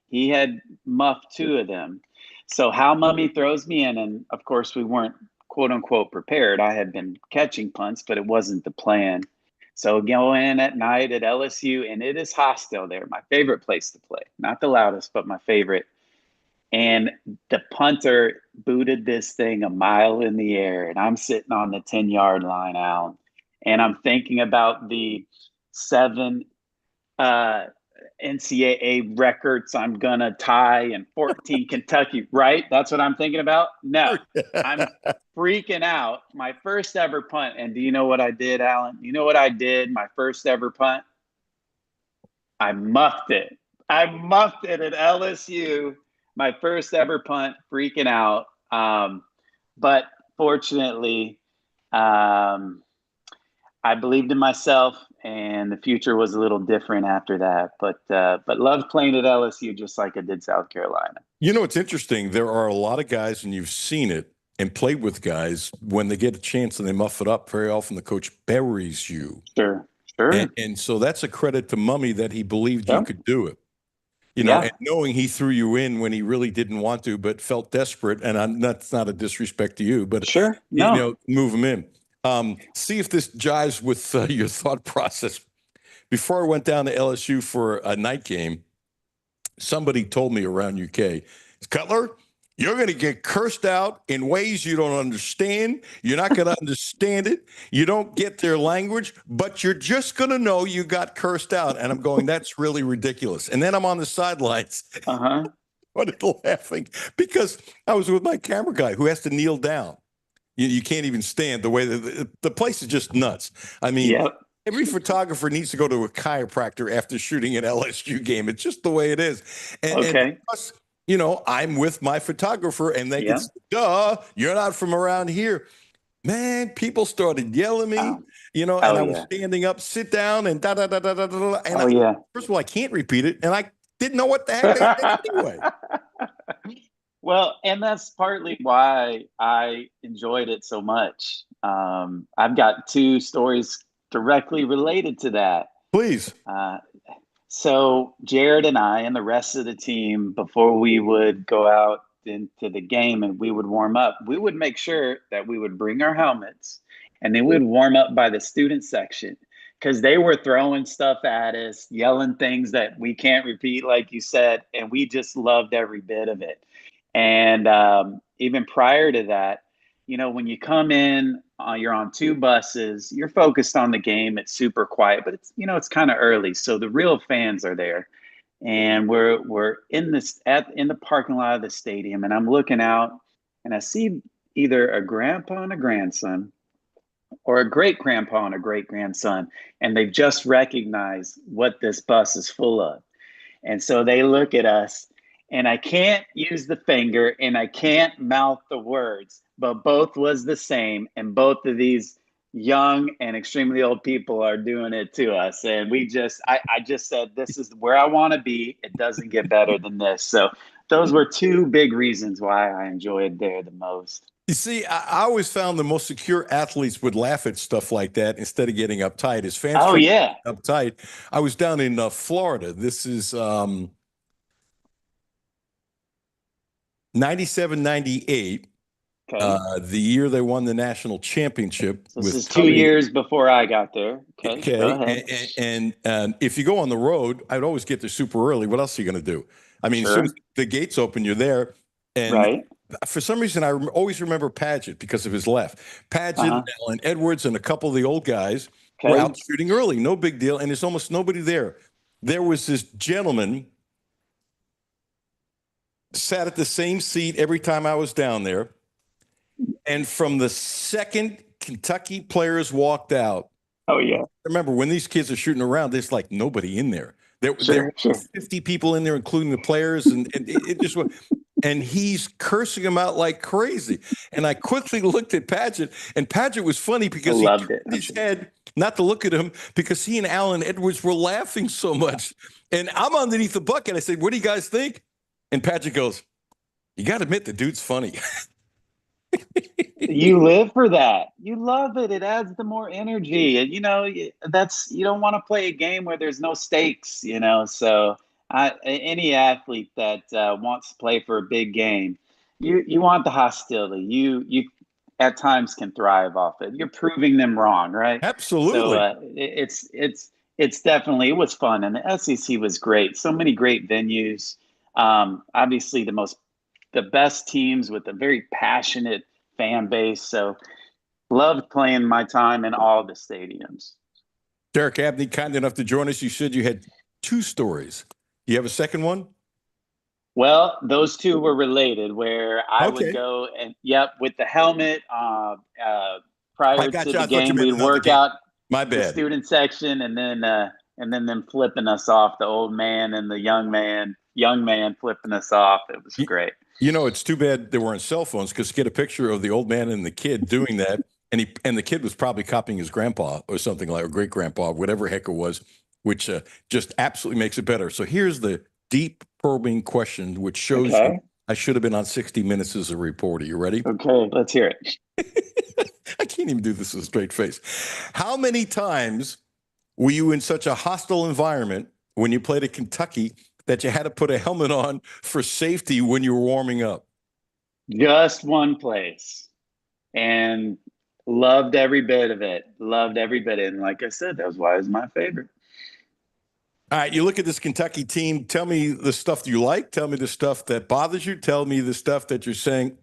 He had muffed 2 of them. So how Mummy throws me in, and of course we weren't quote unquote prepared. I had been catching punts, but it wasn't the plan. So go in at night at LSU, and it is hostile there. My favorite place to play, not the loudest, but my favorite. And the punter booted this thing a mile in the air, and I'm sitting on the 10-yard line out, and I'm thinking about the 7 NCAA records I'm gonna tie and 14 Kentucky, right? That's what I'm thinking about. No, I'm freaking out. My first ever punt, and do you know what I did, Alan? You know what I did? My first ever punt. I muffed it. I muffed it at LSU. My first ever punt, freaking out. But fortunately, I believed in myself, and the future was a little different after that. But loved playing at LSU just like I did South Carolina. You know, it's interesting. There are a lot of guys, and you've seen it and played with guys, when they get a chance and they muff it up, very often the coach buries you. Sure. And so that's a credit to Mummy that he believed you could do it. And knowing he threw you in when he really didn't want to, but felt desperate. And that's not a disrespect to you, but move him in. See if this jives with your thought process. Before I went down to LSU for a night game, somebody told me around UK, Cutler, you're going to get cursed out in ways you don't understand. You're not going to understand it. You don't get their language, but you're just going to know you got cursed out. And I'm going, that's really ridiculous. And then I'm on the sidelines. Started laughing because I was with my camera guy who has to kneel down. You can't even stand the way the place is just nuts. I mean, every photographer needs to go to a chiropractor after shooting an LSU game. It's just the way it is. And plus, I'm with my photographer, and they can say, duh, you're not from around here. Man, people started yelling at me, and I was standing up, sit down, and da-da-da-da-da-da. And first of all, I can't repeat it, and I didn't know what the heck they said anyway. Well, and that's partly why I enjoyed it so much. I've got 2 stories directly related to that. Please. So Jared and I and the rest of the team, before we would go out into the game and we would warm up, we would make sure that we would bring our helmets, and then we'd warm up by the student section, because they were throwing stuff at us, yelling things that we can't repeat, like you said, and we just loved every bit of it. And even prior to that, when you come in, you're on 2 buses, you're focused on the game. It's super quiet, but it's kind of early. So the real fans are there. and we're in the parking lot of the stadium, and I'm looking out, and I see either a grandpa and a grandson, or a great grandpa and a great grandson, and they've just recognized what this bus is full of. And so they look at us, and I can't use the finger and I can't mouth the words, but both was the same. And both of these young and extremely old people are doing it to us. And I just said, this is where I want to be. It doesn't get better than this. So those were two big reasons why I enjoyed there the most. You see, I always found the most secure athletes would laugh at stuff like that instead of getting uptight. As fans get uptight, I was down in Florida. This is 97, 98, the year they won the national championship. So this is 2 years before I got there. Okay. Go ahead. And if you go on the road, I'd always get there super early. What else are you going to do? I mean, as soon as the gates open, you're there. And for some reason, I always remember Paget because of his left. Paget, Allen Edwards, and a couple of the old guys were out shooting early. No big deal. And there's almost nobody there. There was this gentleman sat at the same seat every time I was down there. And from the second Kentucky players walked out. Remember, when these kids are shooting around, there's like nobody in there. There were 50 people in there, including the players. And it just went. And he's cursing him out like crazy. And I quickly looked at Paget, and Paget was funny because he turned his head not to look at him because he and Allen Edwards were laughing so much. And I'm underneath the bucket. I said, what do you guys think? And Paget goes, you got to admit the dude's funny. You live for that. You love it. It adds the more energy. And, you don't want to play a game where there's no stakes, so any athlete that wants to play for a big game, you want the hostility. You at times can thrive off it. You're proving them wrong, right? Absolutely. So it's definitely, it was fun, and the SEC was great. So many great venues. Obviously the best teams with a very passionate fan base. So loved playing my time in all the stadiums. Derek Abney, kind enough to join us. You said you had two stories. You have a second one? Well, those two were related, where I would go and with the helmet prior to the game, we'd work out the student section, and then them flipping us off, the old man and the young man flipping us off. It was great. It's too bad there weren't cell phones, because to get a picture of the old man and the kid doing that, and the kid was probably copying his grandpa or something like, or great grandpa, whatever heck it was, which just absolutely makes it better. So here's the deep probing question, which shows you I should have been on 60 Minutes as a reporter. You ready? Okay, let's hear it. I can't even do this with a straight face. How many times were you in such a hostile environment when you played at Kentucky that you had to put a helmet on for safety when you were warming up? Just one place. And loved every bit of it. And like I said, that was why it was my favorite. All right, you look at this Kentucky team. Tell me the stuff you like. Tell me the stuff that bothers you. Tell me the stuff that you're saying,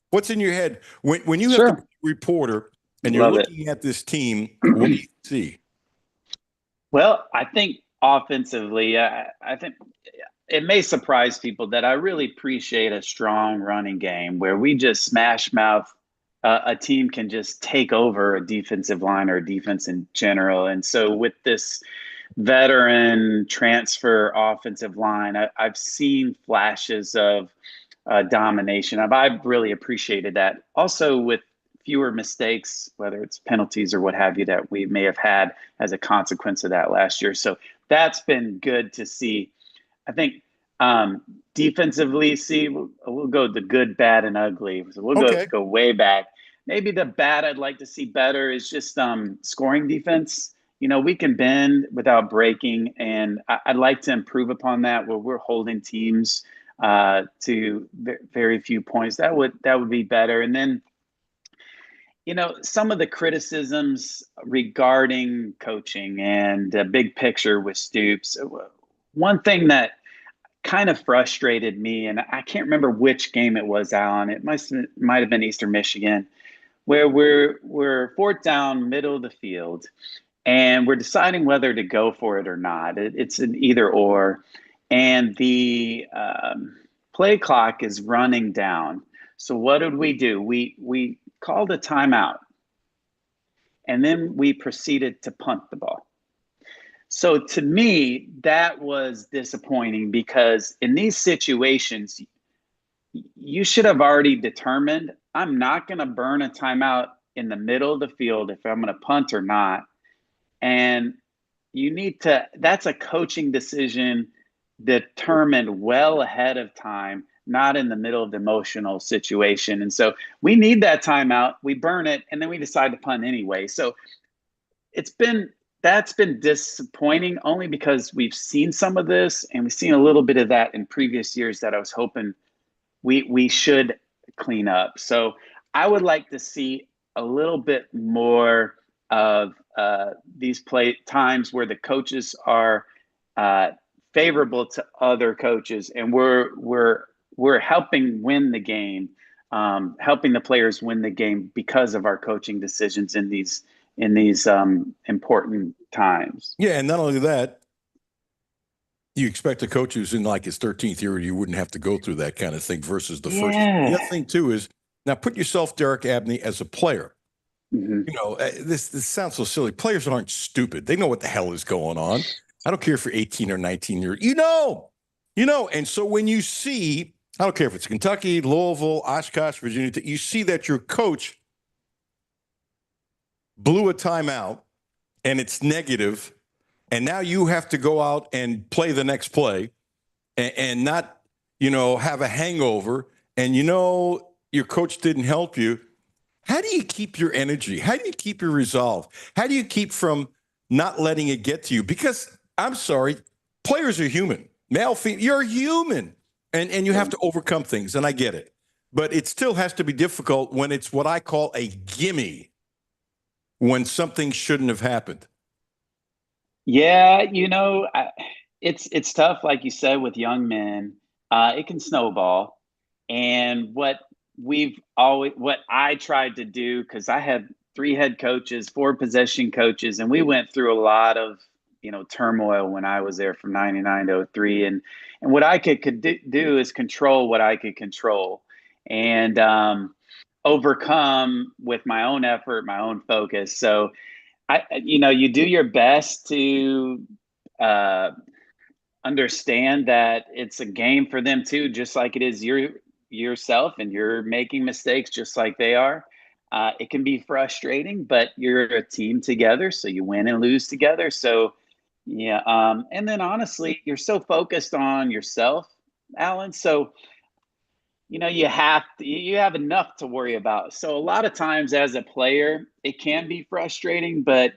what's in your head? When you have a reporter and you're looking at this team, what do you see? Well, I think offensively, I think it may surprise people that I really appreciate a strong running game where we just smash mouth. A team can just take over a defensive line or a defense in general. And so with this veteran transfer offensive line, I've seen flashes of domination. I've really appreciated that. Also with fewer mistakes, whether it's penalties or what have you, that we may have had as a consequence of that last year. So that's been good to see. I think defensively, we'll go the good, bad, and ugly. So we'll go way back. Maybe the bad I'd like to see better is just scoring defense. We can bend without breaking, and I'd like to improve upon that, where we're holding teams to very few points. That would be better. And then, some of the criticisms regarding coaching and the big picture with Stoops. One thing that kind of frustrated me, and I can't remember which game it was, Alan. It might have been Eastern Michigan, where we're fourth down, middle of the field, and we're deciding whether to go for it or not. It's an either or, and the play clock is running down. So what did we do? We called a timeout, and then we proceeded to punt the ball. So to me, that was disappointing because in these situations, you should have already determined, I'm not going to burn a timeout in the middle of the field if I'm going to punt or not. And you need to, that's a coaching decision determined well ahead of time, not in the middle of the emotional situation. And so we need that timeout, we burn it, and then we decide to punt anyway. So that's been disappointing only because we've seen some of this and we've seen a little bit of that in previous years that I was hoping we should clean up. So I would like to see a little bit more of these play times where the coaches are favorable to other coaches, and we're helping win the game, helping the players win the game because of our coaching decisions in these important times. Yeah, and not only that, you expect a coach who's in like his 13th year, you wouldn't have to go through that kind of thing versus the first. The other thing too is, now put yourself, Derek Abney, as a player. You know, this sounds so silly. Players aren't stupid. They know what the hell is going on. I don't care if you're 18 or 19 years. You know. And so when you see, I don't care if it's Kentucky, Louisville, Oshkosh, Virginia, you see that your coach blew a timeout and it's negative, and now you have to go out and play the next play and not, have a hangover, and your coach didn't help you. How do you keep your energy? How do you keep your resolve? How do you keep from not letting it get to you? Because I'm sorry, players are human. Male, female, you're human. And you have to overcome things, and I get it. But it still has to be difficult when it's what I call a gimme, when something shouldn't have happened. Yeah, it's tough, like you said, with young men. It can snowball. And what I tried to do, because I had 3 head coaches, 4 possession coaches, and we went through a lot of, turmoil when I was there from 99 to 03. And what I could do is control what I could control, and overcome with my own effort, my own focus. So you do your best to understand that it's a game for them too, just like it is yourself, and you're making mistakes just like they are. It can be frustrating, but you're a team together, so you win and lose together. So yeah, and then honestly, you're so focused on yourself, Alan. So you have enough to worry about. So a lot of times as a player, it can be frustrating, but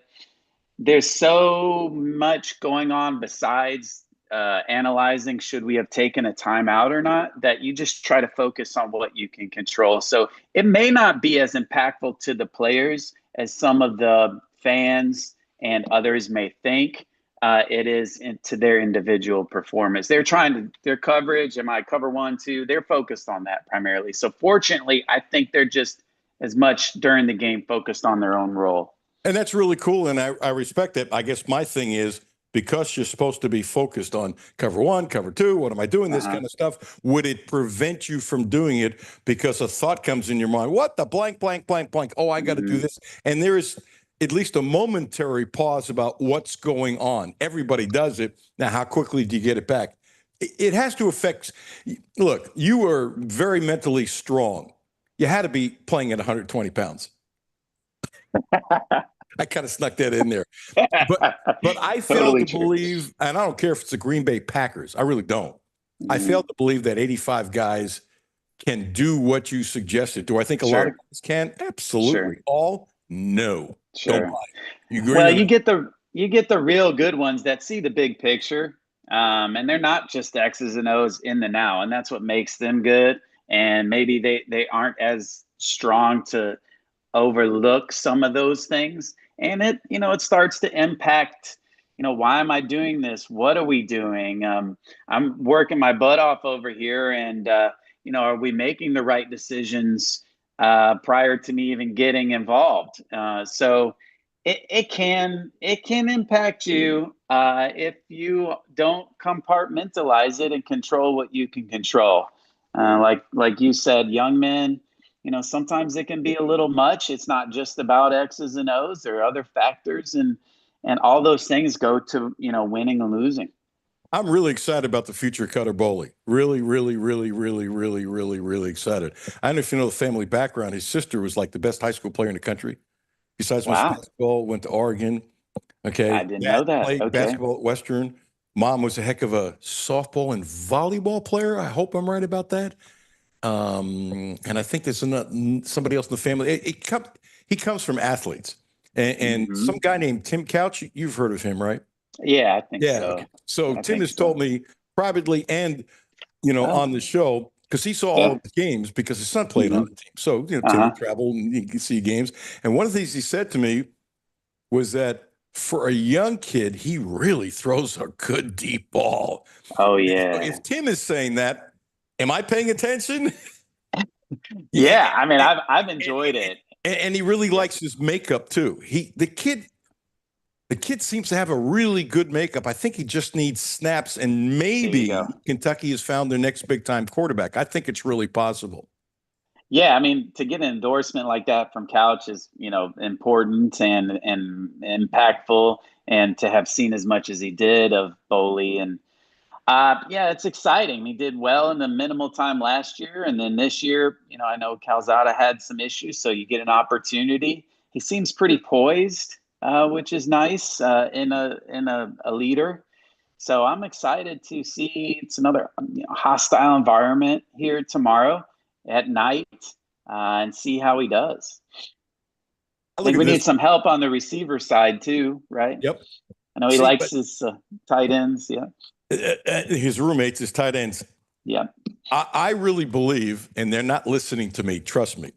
there's so much going on besides analyzing should we have taken a timeout or not, that you just try to focus on what you can control. So it may not be as impactful to the players as some of the fans and others may think. It is to their individual performance. They're their coverage, am I cover 1, 2? They're focused on that primarily. So fortunately, I think they're just as much during the game focused on their own role. And that's really cool, and I respect that. I guess my thing is, because you're supposed to be focused on cover 1, cover 2, what am I doing, this kind of stuff, would it prevent you from doing it because a thought comes in your mind, what the blank, blank, blank, blank, oh, I got to do this. And there is at least a momentary pause about what's going on. Everybody does it. Now, how quickly do you get it back? It has to affect. Look, you were very mentally strong. You had to be playing at 120 pounds. I kind of snuck that in there. But I fail to believe, and I don't care if it's the Green Bay Packers. I really don't. I fail to believe that 85 guys can do what you suggested. Do I think a lot of guys can? Absolutely. All? No. Don't buy it. You agree? Well, you get the real good ones that see the big picture. And they're not just X's and O's in the now. And that's what makes them good. And maybe they aren't as strong to overlook some of those things, and it starts to impact, why am I doing this? What are we doing? I'm working my butt off over here, and are we making the right decisions prior to me even getting involved? So it can impact you if you don't compartmentalize it and control what you can control. Like you said, young men, sometimes it can be a little much. It's not just about X's and O's. There are other factors, and all those things go to winning and losing. I'm really excited about the future of Cutler bowling. Really, really, really, really, really, really, really excited. I don't know if you know the family background. His sister was like the best high school player in the country. Besides basketball, went to Oregon. Okay. I didn't know that. Played Okay. basketball at Western. Mom was a heck of a softball and volleyball player. I hope I'm right about that. And I think there's somebody else in the family. He comes from athletes. And some guy named Tim Couch, you've heard of him, right? Yeah, I think so. Okay. So Tim has told me privately and, on the show, because he saw all of the games because his son played on the team. So, Tim would travel and he could see games. And one of the things he said to me was that for a young kid, he really throws a good deep ball. Oh, yeah. So if Tim is saying that, am I paying attention? Yeah. I mean, I've enjoyed it. And he really likes his makeup too. The kid seems to have a really good makeup. I think he just needs snaps, and maybe Kentucky has found their next big time quarterback. I think it's really possible. Yeah, I mean, to get an endorsement like that from Couch is, important and impactful, and to have seen as much as he did of Bowley, and yeah, it's exciting. He did well in the minimal time last year, and then this year, I know Calzada had some issues, so you get an opportunity. He seems pretty poised. Which is nice in a leader. So I'm excited to see it's another hostile environment here tomorrow at night and see how he does. I think we need some help on the receiver side too, right? Yep. I know he likes his tight ends. Yeah. His roommates, his tight ends. Yeah. I really believe, and they're not listening to me. Trust me.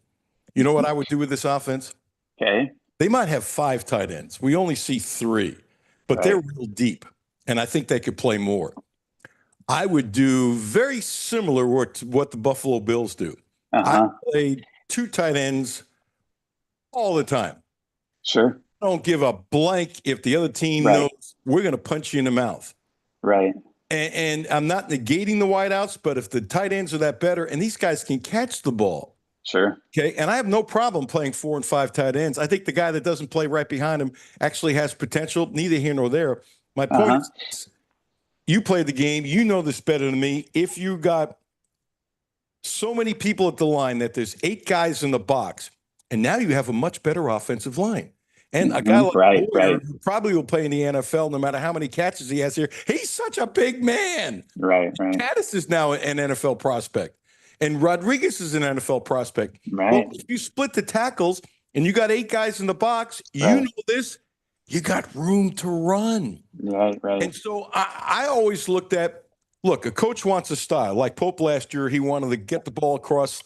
You know what I would do with this offense? Okay. They might have 5 tight ends. We only see 3, but they're real deep, and I think they could play more. I would do very similar to what the Buffalo Bills do. I play 2 tight ends all the time. Sure. I don't give a blank if the other team knows we're going to punch you in the mouth. Right. And I'm not negating the wideouts, but if the tight ends are that better, and these guys can catch the ball. Sure. Okay. And I have no problem playing 4 and 5 tight ends. I think the guy that doesn't play right behind him actually has potential, neither here nor there. My point is, you play the game. You know this better than me. If you got so many people at the line that there's 8 guys in the box, and now you have a much better offensive line. And a guy like Boyer, who probably will play in the NFL no matter how many catches he has here. He's such a big man. Right. Caddis is now an NFL prospect. And Rodriguez is an NFL prospect. Right. Well, if you split the tackles and you got 8 guys in the box, you know this, you got room to run. Right. And so I always looked at, look, a coach wants a style. Like Pope last year, he wanted to get the ball across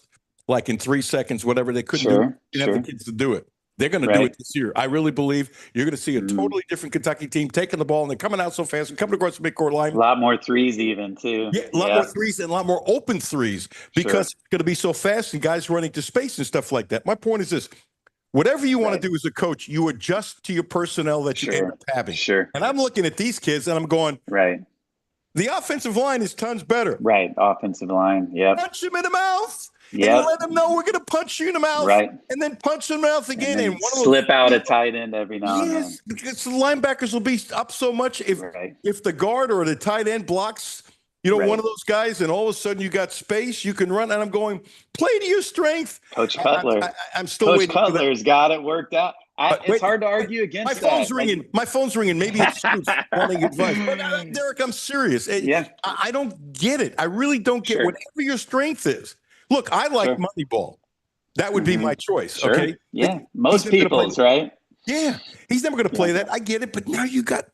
like in 3 seconds, whatever they couldn't do. You have the kids to do it. They're going to do it this year. I really believe you're going to see a totally different Kentucky team taking the ball, and they're coming out so fast and coming across the midcourt line. A lot more threes even, too. Yeah, a lot more threes and a lot more open threes because it's going to be so fast and guys running to space and stuff like that. My point is this. Whatever you want to do as a coach, you adjust to your personnel that you end up having. Sure. And I'm looking at these kids, and I'm going, the offensive line is tons better. Right, offensive line, Punch him in the mouth. Yeah. And let them know we're going to punch you in the mouth. Right. And then punch in the mouth again. And one slip out a tight end every now and then. Yes, because the linebackers will be up so much if the guard or the tight end blocks, one of those guys, and all of a sudden you got space, you can run. And I'm going, play to your strength. Coach Cutler. I'm still Coach waiting. Cutler's got it worked out. It's hard to argue against my phone's ringing. My phone's ringing. Maybe it's wanting advice. But Derek, I'm serious. I don't get it. I really don't get whatever your strength is. Look, I like Moneyball. That would be my choice. Okay. Yeah. Most people's, right? Yeah. He's never going to play that. I get it. But now you got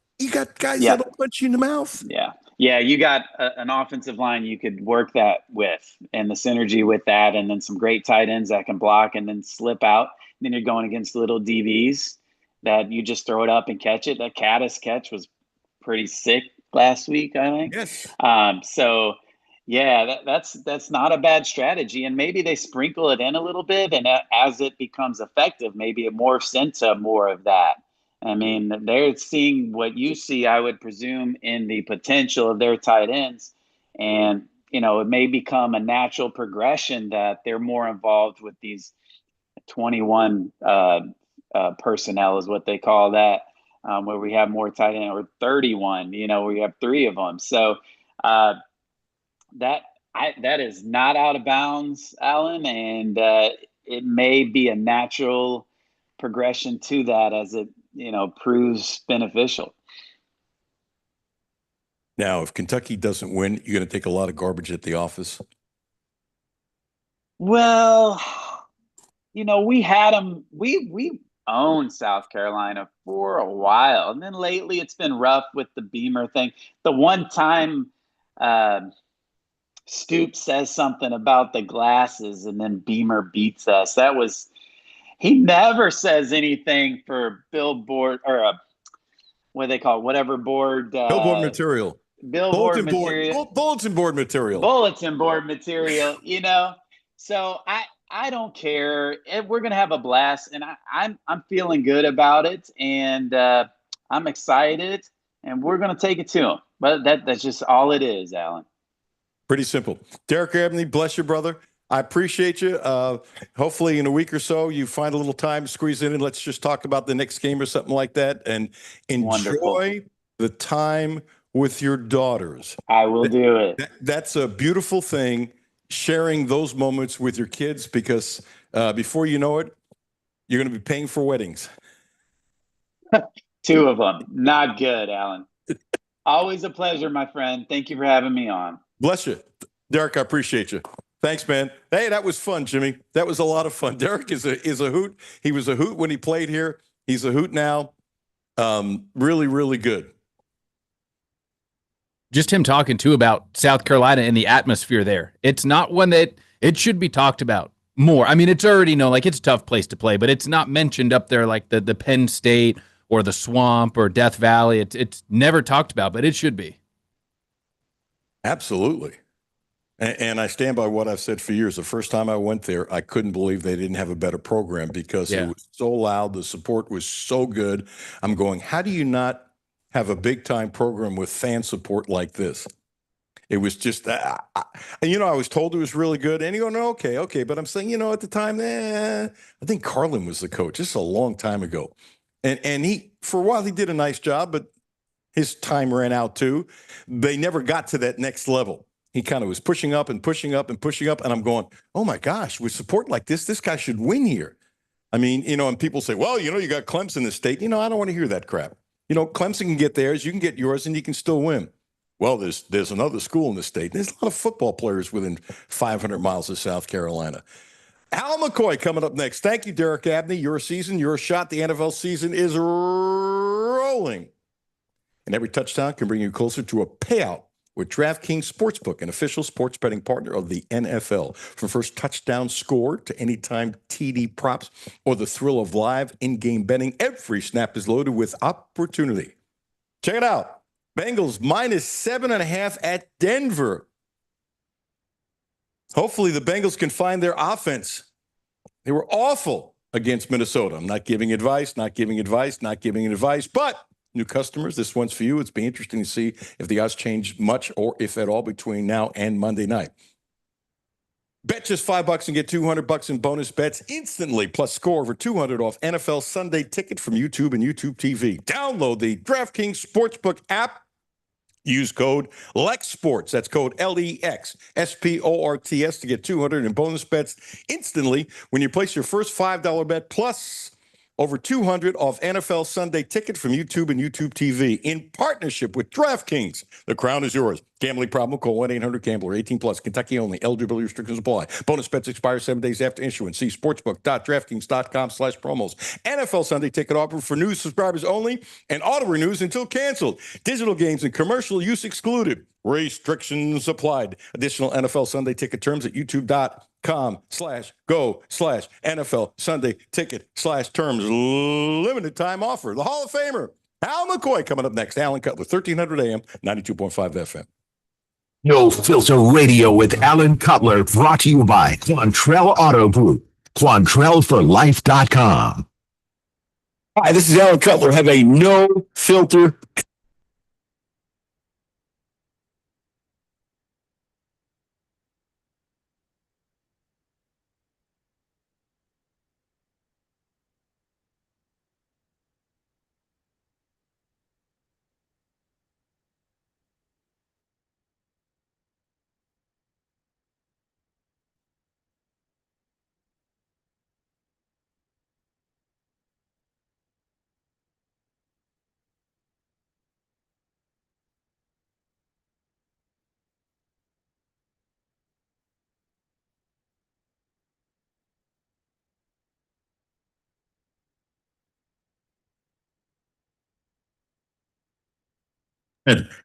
guys that'll punch you in the mouth. Yeah. Yeah. You got an offensive line you could work that with, and the synergy with that, and then some great tight ends that can block and then slip out. And then you're going against little DBs that you just throw it up and catch it. That Caddis catch was pretty sick last week, I think. Yes. So yeah, that's not a bad strategy, and maybe they sprinkle it in a little bit, and as it becomes effective, maybe it morphs into more of that. I mean, they're seeing what you see, I would presume, in the potential of their tight ends. And, it may become a natural progression that they're more involved with these 21 personnel is what they call that, where we have more tight end, or 31, we have 3 of them. So that is not out of bounds, Alan, and it may be a natural progression to that as it proves beneficial. Now, if Kentucky doesn't win, you're going to take a lot of garbage at the office. Well, we had them. We owned South Carolina for a while, and then lately it's been rough with the Beamer thing. The one time Stoops says something about the glasses, and then Beamer beats us. He never says anything for billboard or what do they call it? Whatever board. Billboard material. Billboard material. Bulletin board material. Bulletin board material. So I don't care. We're gonna have a blast, and I'm feeling good about it, and I'm excited, and we're gonna take it to them. But that's just all it is, Alan. Pretty simple. Derek Abney, bless you, brother. I appreciate you. Hopefully in a week or so, you find a little time to squeeze in and let's just talk about the next game or something like that and enjoy the time with your daughters. I will do it. That's a beautiful thing, sharing those moments with your kids, because before you know it, you're going to be paying for weddings. 2 of them. Not good, Alan. Always a pleasure, my friend. Thank you for having me on. Bless you. Derek, I appreciate you. Thanks, man. Hey, that was fun, Jimmy. That was a lot of fun. Derek is a hoot. He was a hoot when he played here. He's a hoot now. Really, really good. Just him talking, too, about South Carolina and the atmosphere there. It's not one that it should be talked about more. I mean, it's already known, like, it's a tough place to play, but it's not mentioned up there like the Penn State or the Swamp or Death Valley. It's never talked about, but it should be. Absolutely. And I stand by what I've said for years. The first time I went there, I couldn't believe they didn't have a better program because it was so loud. The support was so good. I'm going, how do you not have a big-time program with fan support like this? It was just, I was told it was really good. And you go, no, okay. But I'm saying, at the time, I think Carlin was the coach. This is a long time ago. And he, for a while, he did a nice job, but his time ran out too. They never got to that next level. He kind of was pushing up and pushing up and pushing up. And I'm going, oh my gosh, with support like this guy should win here. I mean, and people say, well, you got Clemson in the state. I don't want to hear that crap. Clemson can get theirs, you can get yours, and you can still win. Well, there's another school in the state. There's a lot of football players within 500 miles of South Carolina. Al McCoy coming up next. Thank you, Derek Abney. Your season, your shot. The NFL season is rolling. And every touchdown can bring you closer to a payout with DraftKings Sportsbook, an official sports betting partner of the NFL. From first touchdown score to anytime TD props or the thrill of live in-game betting, every snap is loaded with opportunity. Check it out. Bengals minus 7.5 at Denver. Hopefully the Bengals can find their offense. They were awful against Minnesota. I'm not giving advice, but new customers, this one's for you. It's be interesting to see if the odds change much or if at all between now and Monday night. Bet just $5 and get $200 in bonus bets instantly, plus score over $200 off NFL Sunday Ticket from YouTube and YouTube TV. Download the DraftKings Sportsbook app. Use code LEXSports. That's code LEXSPORTS to get $200 in bonus bets instantly when you place your first $5 bet, plus over $200 off NFL Sunday Ticket from YouTube and YouTube TV in partnership with DraftKings. The crown is yours. Gambling problem? Call 1-800-GAMBLER. 18 plus. Kentucky only. Eligibility restrictions apply. Bonus bets expire 7 days after issuance. See sportsbook.draftkings.com/promos. NFL Sunday Ticket offer for new subscribers only and auto renews until canceled. Digital games and commercial use excluded. Restrictions applied. Additional NFL Sunday Ticket terms at youtube.com/go/NFL Sunday Ticket/terms. Limited time offer. The Hall of Famer, Al McCoy, coming up next. Alan Cutler, 1300 AM, 92.5 FM. No Filter Radio with Alan Cutler, brought to you by Quantrell Auto Group. QuantrellForLife.com. Hi, this is Alan Cutler. Have a no filter.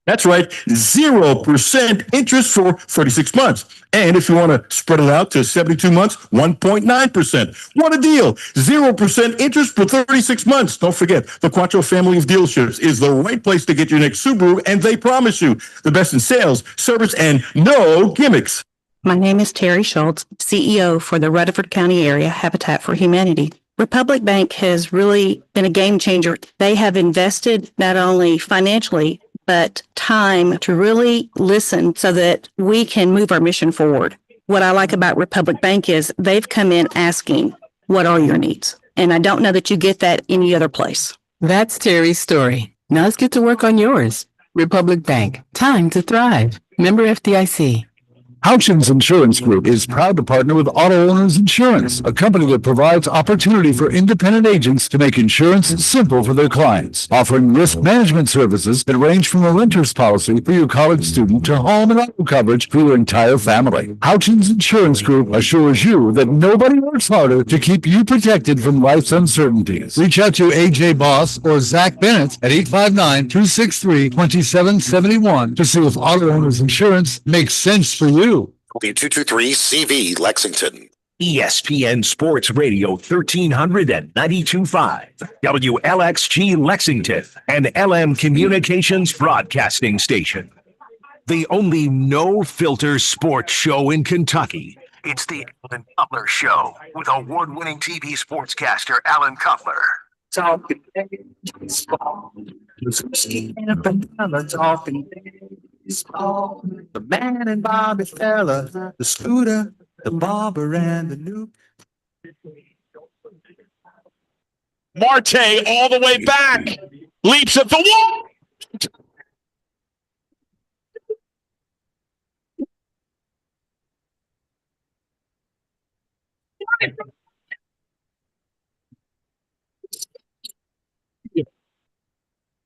That's right, 0% interest for 36 months. And if you want to spread it out to 72 months, 1.9%. What a deal! 0% interest for 36 months. Don't forget, the Quattro family of dealerships is the right place to get your next Subaru, and they promise you the best in sales, service, and no gimmicks. My name is Terry Schultz, CEO for the Rutherford County Area Habitat for Humanity. Republic Bank has really been a game changer. They have invested not only financially, but time to really listen so that we can move our mission forward. What I like about Republic Bank is they've come in asking, what are your needs? And I don't know that you get that any other place. That's Terry's story. Now let's get to work on yours. Republic Bank. Time to thrive. Member FDIC. Houchins Insurance Group is proud to partner with Auto Owners Insurance, a company that provides opportunity for independent agents to make insurance simple for their clients, offering risk management services that range from a renter's policy for your college student to home and auto coverage for your entire family. Houchins Insurance Group assures you that nobody works harder to keep you protected from life's uncertainties. Reach out to AJ Boss or Zach Bennett at 859-263-2771 to see if Auto Owners Insurance makes sense for you. 223 CV Lexington. ESPN Sports Radio 1300 and 92.5. WLXG Lexington and LM Communications Broadcasting Station. The only no-filter sports show in Kentucky. It's the Alan Cutler Show with award-winning TV sportscaster Alan Cutler. Talking baseball. Talking baseball. The man and Bobby Fella, the scooter, the barber, and the nuke. Marte all the way back. Leaps at the wall.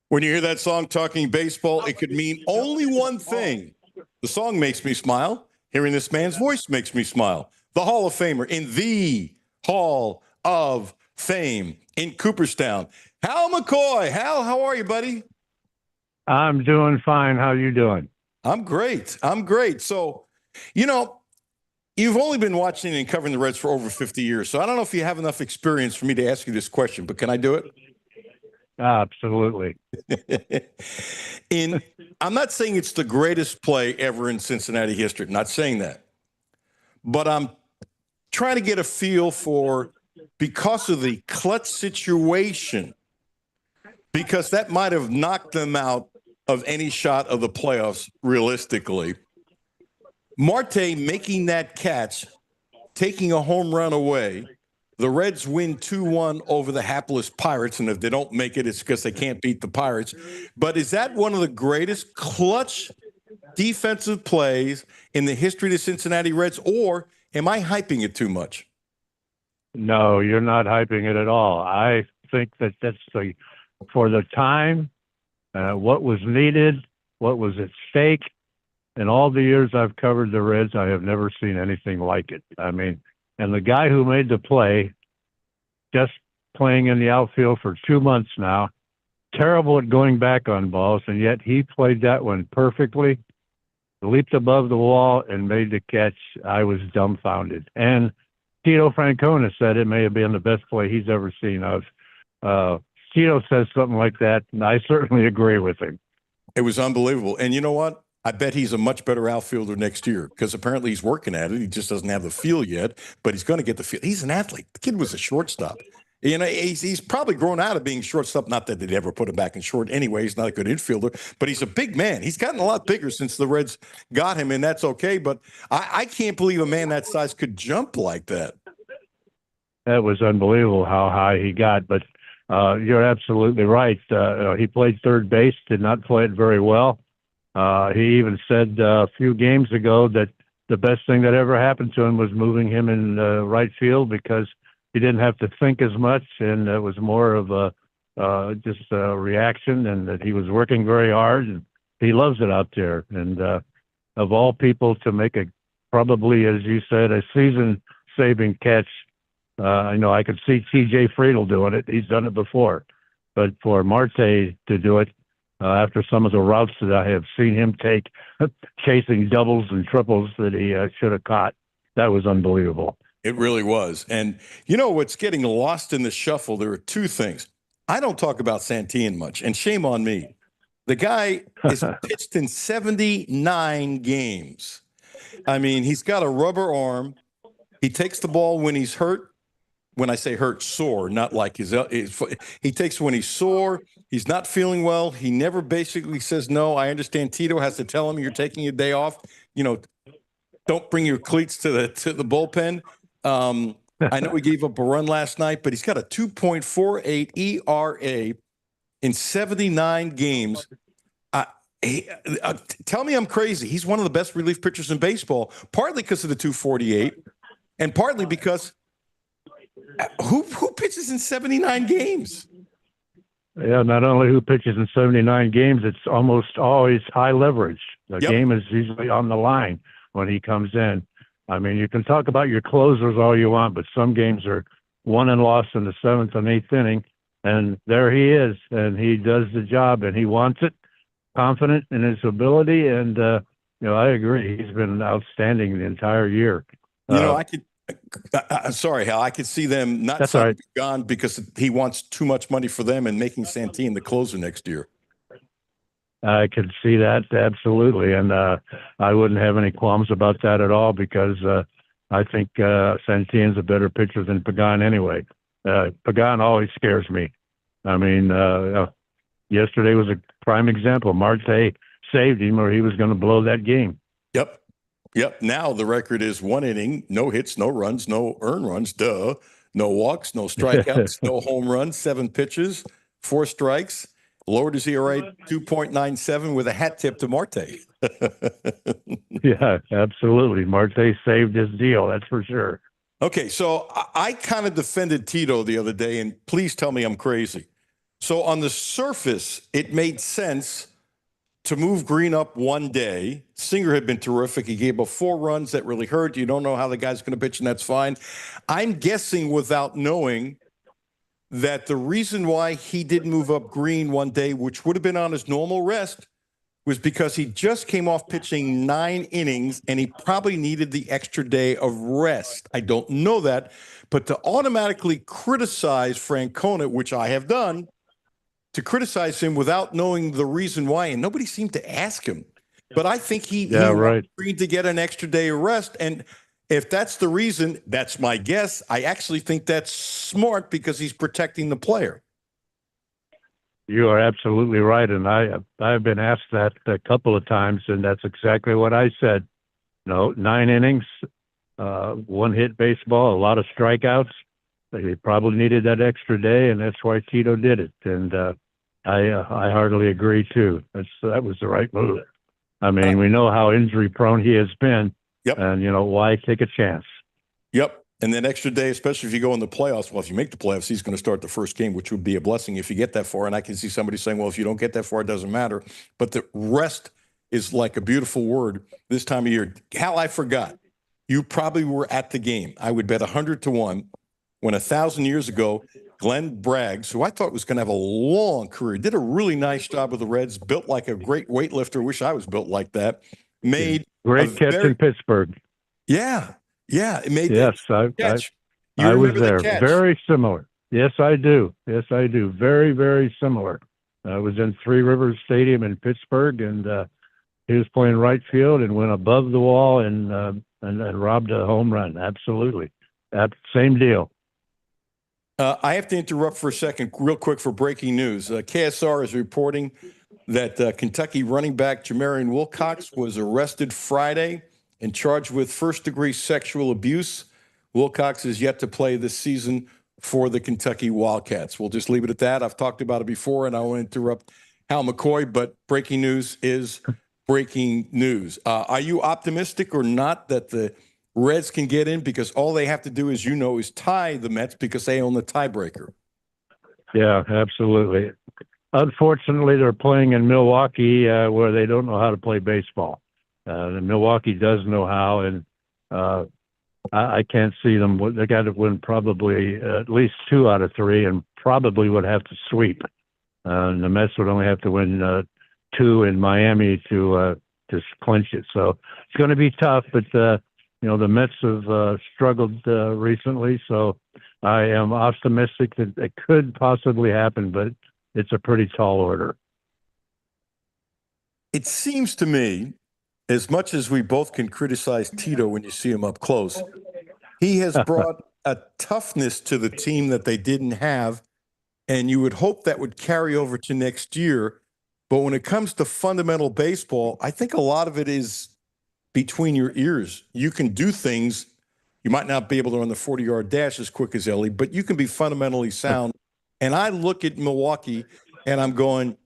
When you hear that song, Talking Baseball, it could mean only one thing. The song makes me smile. Hearing this man's voice makes me smile. The Hall of Famer in the Hall of Fame in Cooperstown. Hal McCoy. Hal, how are you, buddy? I'm doing fine. How you doing? I'm great. I'm great. So, you know, you've only been watching and covering the Reds for over 50 years. So I don't know if you have enough experience for me to ask you this question, but can I do it? Absolutely. I'm not saying it's the greatest play ever in Cincinnati history. I'm not saying that. But I'm trying to get a feel for, because of the clutch situation, because that might have knocked them out of any shot of the playoffs realistically. Marte making that catch, taking a home run away. The Reds win 2-1 over the hapless Pirates, and if they don't make it, it's because they can't beat the Pirates. But is that one of the greatest clutch defensive plays in the history of the Cincinnati Reds, or am I hyping it too much? No, you're not hyping it at all. I think that that's for the time, what was needed, what was at stake. In all the years I've covered the Reds, I have never seen anything like it. I mean, and the guy who made the play, just playing in the outfield for 2 months now, terrible at going back on balls, and yet he played that one perfectly, leaped above the wall, and made the catch. I was dumbfounded. And Tito Francona said it may have been the best play he's ever seen of. Tito says something like that, and I certainly agree with him. It was unbelievable. And you know what? I bet he's a much better outfielder next year, because apparently he's working at it. He just doesn't have the feel yet, but he's going to get the feel. He's an athlete. The kid was a shortstop. You know, he's probably grown out of being shortstop. Not that they'd ever put him back in short anyway. He's not a good infielder, but he's a big man. He's gotten a lot bigger since the Reds got him, and that's okay. But I can't believe a man that size could jump like that. That was unbelievable how high he got. But you're absolutely right. He played third base, did not play it very well. He even said a few games ago that the best thing that ever happened to him was moving him in right field because he didn't have to think as much, and it was more of just a reaction, and that he was working very hard, and he loves it out there. And of all people to make probably, as you said, a season-saving catch, I know I could see T.J. Friedel doing it. He's done it before. But for Marte to do it, after some of the routes that I have seen him take, chasing doubles and triples that he should have caught, that was unbelievable. It really was. And you know what's getting lost in the shuffle? There are two things. I don't talk about Santillan much, and shame on me. The guy is pitched in 79 games. I mean, he's got a rubber arm. He takes the ball when he's hurt. When I say hurt, sore, not like he takes when he's sore. He's not feeling well. He never basically says no. I understand Tito has to tell him you're taking a day off. You know, don't bring your cleats to the bullpen. I know he gave up a run last night, but he's got a 2.48 ERA in 79 games. Tell me I'm crazy. He's one of the best relief pitchers in baseball, partly because of the 248, and partly because who pitches in 79 games? Yeah, not only who pitches in 79 games, it's almost always high leverage. The game is usually on the line when he comes in. I mean, you can talk about your closers all you want, but some games are won and lost in the 7th and 8th inning, and there he is, and he does the job, and he wants it, confident in his ability, and, I agree. He's been outstanding the entire year. Sorry, Hal, I could see them not signing Pagan because he wants too much money for them and making Santillan the closer next year. I could see that, absolutely. And I wouldn't have any qualms about that at all because I think Santillan's a better pitcher than Pagan anyway. Pagan always scares me. I mean, yesterday was a prime example. Marte saved him or he was going to blow that game. Yep. Now the record is 1 inning, no hits, no runs, no earned runs, no walks, no strikeouts, no home runs, 7 pitches, 4 strikes. Lowered his ERA 2.97 with a hat tip to Marte. Yeah, absolutely. Marte saved his deal, that's for sure. Okay, so I kind of defended Tito the other day, and please tell me I'm crazy. So on the surface, it made sense to move Green up one day. Singer had been terrific. He gave up 4 runs that really hurt. You don't know how the guy's going to pitch, and that's fine. I'm guessing without knowing that the reason why he didn't move up Green one day, which would have been on his normal rest, was because he just came off pitching 9 innings, and he probably needed the extra day of rest. I don't know that, but to automatically criticize Francona, which I have done, to criticize him without knowing the reason why, and nobody seemed to ask him. But I think he wanted Green to get an extra day of rest, and if that's the reason, that's my guess. I actually think that's smart because he's protecting the player. You are absolutely right, and I've been asked that a couple of times, and that's exactly what I said. 9 innings, 1-hit baseball, a lot of strikeouts. They probably needed that extra day, and that's why Tito did it. And I heartily agree too. That was the right move. I mean, we know how injury prone he has been. Yep. And why take a chance? Yep. And then extra day, especially if you go in the playoffs. Well, if you make the playoffs, he's going to start the first game, which would be a blessing if you get that far. And I can see somebody saying, well, if you don't get that far, it doesn't matter. But the rest is like a beautiful word this time of year. Hal, I forgot. You probably were at the game. I would bet 100-1 when 1,000 years ago, Glenn Braggs, who I thought was going to have a long career, did a really nice job with the Reds, built like a great weightlifter. Wish I was built like that. Made great catch in Pittsburgh. Yeah. It made catch. I was there. Very similar. Yes, I do. Very, very similar. I was in Three Rivers Stadium in Pittsburgh, and he was playing right field and went above the wall and robbed a home run. Absolutely. That same deal. I have to interrupt for a second, real quick, for breaking news. KSR is reporting that Kentucky running back Jamarian Wilcox was arrested Friday and charged with first-degree sexual abuse. Wilcox is yet to play this season for the Kentucky Wildcats. We'll just leave it at that. I've talked about it before, and I won't interrupt Hal McCoy, but breaking news is breaking news. Are you optimistic or not that the Reds can get in? Because all they have to do, as you know, is tie the Mets because they own the tiebreaker. Yeah, absolutely. Unfortunately, they're playing in Milwaukee where they don't know how to play baseball. And Milwaukee does know how, and I can't see them. They got to win probably at least 2 out of 3 and probably would have to sweep. The Mets would only have to win 2 in Miami to clinch it. So it's going to be tough, but the Mets have struggled recently, so I am optimistic that it could possibly happen, but it's a pretty tall order. It seems to me, as much as we both can criticize Tito when you see him up close, he has brought a toughness to the team that they didn't have, and you would hope that would carry over to next year. But when it comes to fundamental baseball, I think a lot of it is between your ears. You can do things. You might not be able to run the 40-yard dash as quick as Ellie, but you can be fundamentally sound. And I look at Milwaukee, and I'm going,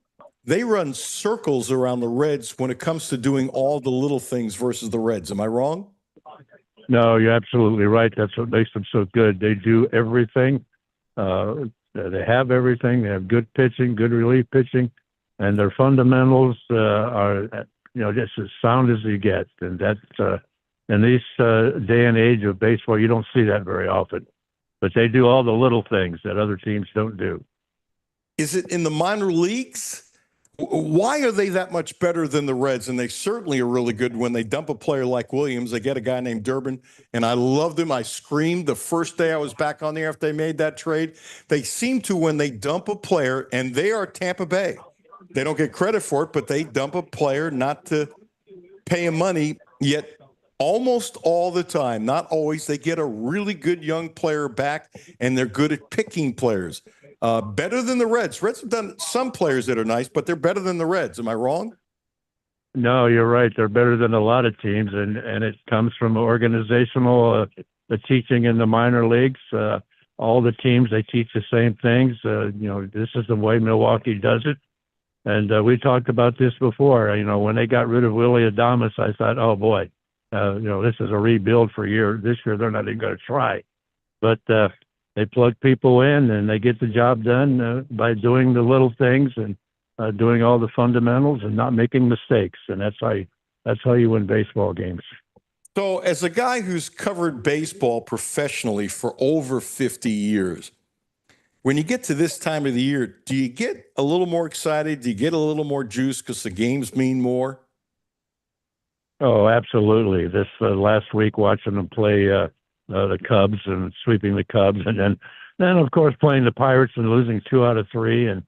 they run circles around the Reds when it comes to doing all the little things versus the Reds. Am I wrong? No, you're absolutely right. That's what makes them so good. They do everything. They have everything. They have good pitching, good relief pitching, and their fundamentals are just as sound as you get. And that's in this day and age of baseball, you don't see that very often. But they do all the little things that other teams don't do. Is it in the minor leagues? Why are they that much better than the Reds? And they certainly are really good when they dump a player like Williams. They get a guy named Durbin, and I loved him. I screamed the first day I was back on there after they made that trade. They seem to, when they dump a player, and they are Tampa Bay, they don't get credit for it, but they dump a player not to pay him money, yet almost all the time, not always, they get a really good young player back, and they're good at picking players. Better than the Reds. Reds have done some players that are nice, but they're better than the Reds. Am I wrong? No, you're right. They're better than a lot of teams, and it comes from organizational the teaching in the minor leagues. All the teams, they teach the same things. This is the way Milwaukee does it. And we talked about this before. When they got rid of Willie Adames, I thought, oh, boy, this is a rebuild for this year. They're not even going to try. But they plug people in, and they get the job done by doing the little things and doing all the fundamentals and not making mistakes. And that's how you win baseball games. So as a guy who's covered baseball professionally for over 50 years, when you get to this time of the year, do you get a little more excited? Do you get a little more juice because the games mean more? Oh, absolutely. This last week, watching them play the Cubs and sweeping the Cubs, and then of course playing the Pirates and losing 2 out of 3, and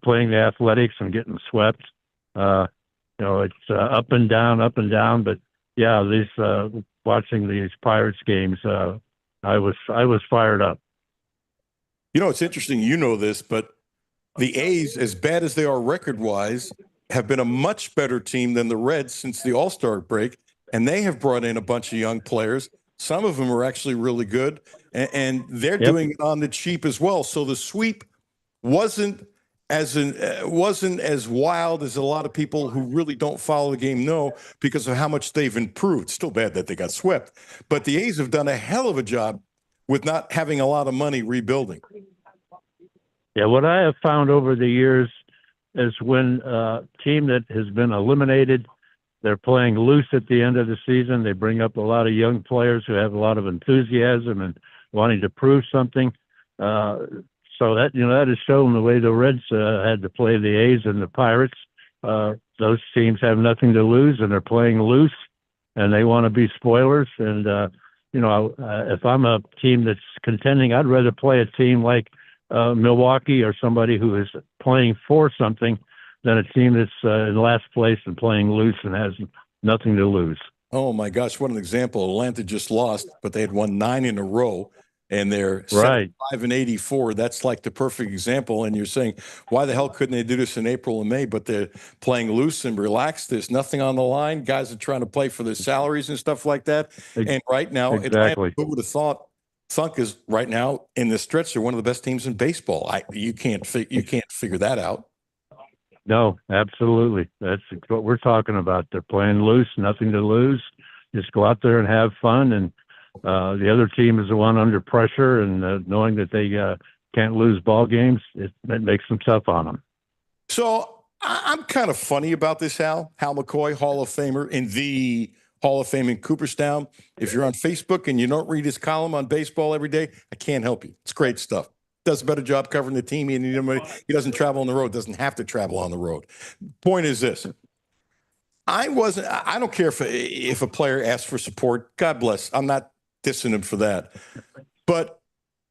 playing the Athletics and getting swept. It's up and down. But yeah, watching these Pirates games, I was fired up. It's interesting. You know this, but the A's, as bad as they are record-wise, have been a much better team than the Reds since the All-Star break, and they have brought in a bunch of young players. Some of them are actually really good, and they're doing it on the cheap as well. So the sweep wasn't as wild as a lot of people who really don't follow the game know, because of how much they've improved. Still bad that they got swept, but the A's have done a hell of a job with not having a lot of money rebuilding. Yeah, what I have found over the years is when a team that has been eliminated, they're playing loose at the end of the season. They bring up a lot of young players who have a lot of enthusiasm and wanting to prove something. So that has shown the way the Reds had to play the A's and the Pirates. Those teams have nothing to lose, and they're playing loose, and they want to be spoilers. And if I'm a team that's contending, I'd rather play a team like Milwaukee or somebody who is playing for something than a team that's in last place and playing loose and has nothing to lose. Oh, my gosh, what an example. Atlanta just lost, but they had won 9 in a row. and they're Right. 75 and 84. That's like the perfect example. And you're saying, why the hell couldn't they do this in April and May? But they're playing loose and relaxed. There's nothing on the line. Guys are trying to play for their salaries and stuff like that. And right now, Exactly. who would have thunk is right now in the stretch. They're one of the best teams in baseball. You can't figure that out. No, absolutely. That's what we're talking about. They're playing loose, nothing to lose. Just go out there and have fun. And the other team is the one under pressure, and knowing that they can't lose ball games, it makes them tough on them. So I'm kind of funny about this, Hal McCoy, Hall of Famer in the Hall of Fame in Cooperstown. If you're on Facebook and you don't read his column on baseball every day, I can't help you. It's great stuff. Does a better job covering the team. And he doesn't travel on the road, doesn't have to travel on the road. Point is this. I don't care if a player asks for support. God bless. I'm not dissing him for that. But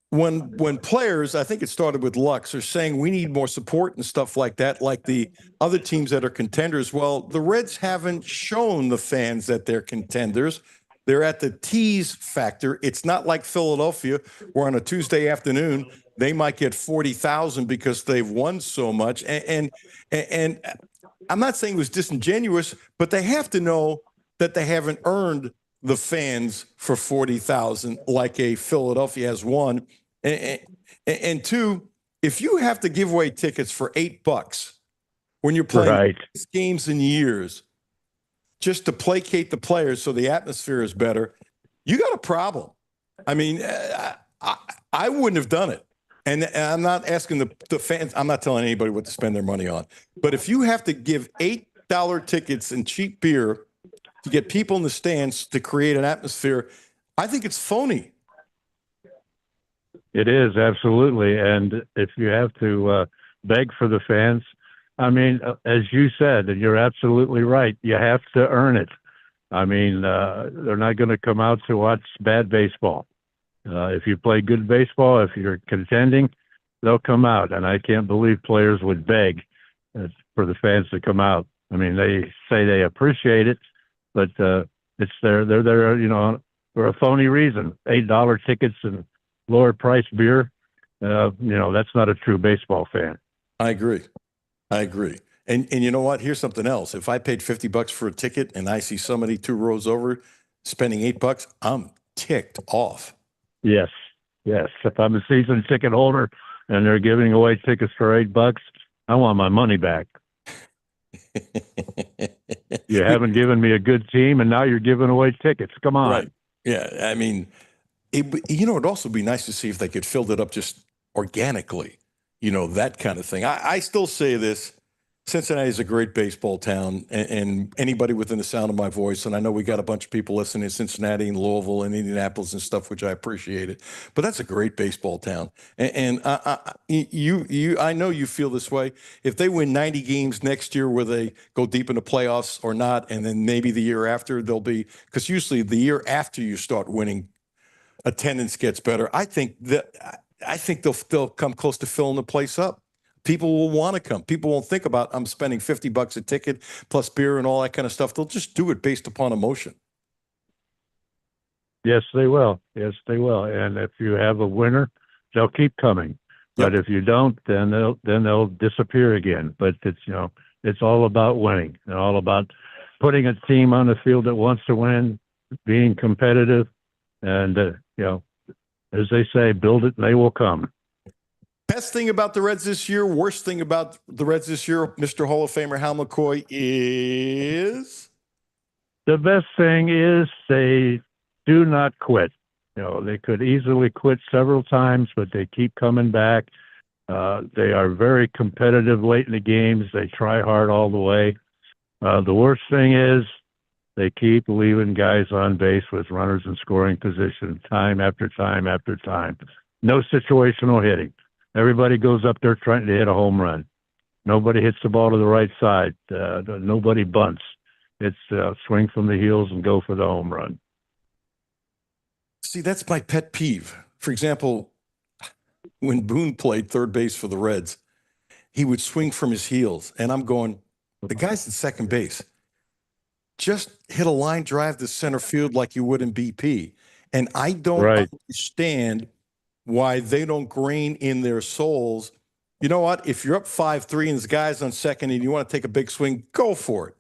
when players, I think it started with Lux, are saying we need more support and stuff like that, like the other teams that are contenders, well, the Reds haven't shown the fans that they're contenders. They're at the tease factor. It's not like Philadelphia, where on a Tuesday afternoon, they might get 40,000 because they've won so much. And I'm not saying it was disingenuous, but they have to know that they haven't earned the fans for 40,000 like a Philadelphia has won. And two, if you have to give away tickets for $8 when you're playing 6 games in years just to placate the players so the atmosphere is better, you got a problem. I mean, I wouldn't have done it. And I'm not asking the fans, I'm not telling anybody what to spend their money on. But if you have to give $8 tickets and cheap beer to get people in the stands to create an atmosphere, I think it's phony. It is, absolutely. And if you have to beg for the fans, I mean, as you said, and you're absolutely right, you have to earn it. I mean, they're not going to come out to watch bad baseball. If you play good baseball, if you're contending, they'll come out. And I can't believe players would beg for the fans to come out. I mean, they say they appreciate it, but it's they're there, for a phony reason. $8 tickets and lower price beer. That's not a true baseball fan. I agree. And you know what? Here's something else. If I paid $50 for a ticket and I see somebody 2 rows over spending $8, I'm ticked off. Yes. If I'm a season ticket holder and they're giving away tickets for $8, I want my money back. You haven't given me a good team, and now you're giving away tickets. Come on. Right. Yeah. I mean, it'd also be nice to see if they could fill it up just organically, that kind of thing. I still say this. Cincinnati is a great baseball town, and anybody within the sound of my voice, and I know we got a bunch of people listening in Cincinnati and Louisville and Indianapolis and stuff, which I appreciate it, but that's a great baseball town. And I know you feel this way. If they win 90 games next year where they go deep in the playoffs or not, and then maybe the year after they'll be, because usually the year after you start winning, attendance gets better. I think they'll come close to filling the place up. People will want to come. People won't think about, I'm spending $50 a ticket plus beer and all that kind of stuff. They'll just do it based upon emotion. Yes, they will. And if you have a winner, they'll keep coming. But if you don't, then they'll disappear again. But it's all about winning and all about putting a team on the field that wants to win, being competitive, and as they say, build it and they will come. Best thing about the Reds this year, worst thing about the Reds this year, Mr. Hall of Famer Hal McCoy, is? The best thing is they do not quit. They could easily quit several times, but they keep coming back. They are very competitive late in the games. They try hard all the way. The worst thing is they keep leaving guys on base with runners in scoring position time after time after time. No situational hitting. Everybody goes up there trying to hit a home run. Nobody hits the ball to the right side. Nobody bunts. It's swing from the heels and go for the home run. See, that's my pet peeve. For example, when Boone played third base for the Reds, he would swing from his heels. And I'm going, the guy's at second base. Just hit a line drive to center field like you would in BP. And I don't understand why they don't grain in their souls. You know what? If you're up 5-3 and there's guys on second and you want to take a big swing, go for it.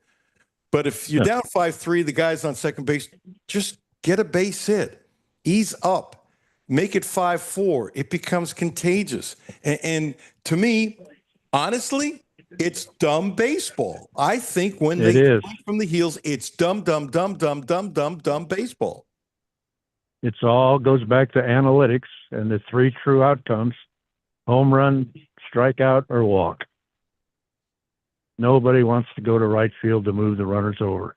But if you're down 5-3, the guy's on second base, just get a base hit. Ease up. Make it 5-4. It becomes contagious. And to me, honestly, it's dumb baseball. I think when they is from the heels, it's dumb baseball. It's all goes back to analytics and the three true outcomes: home run, strikeout, or walk. Nobody wants to go to right field to move the runners over.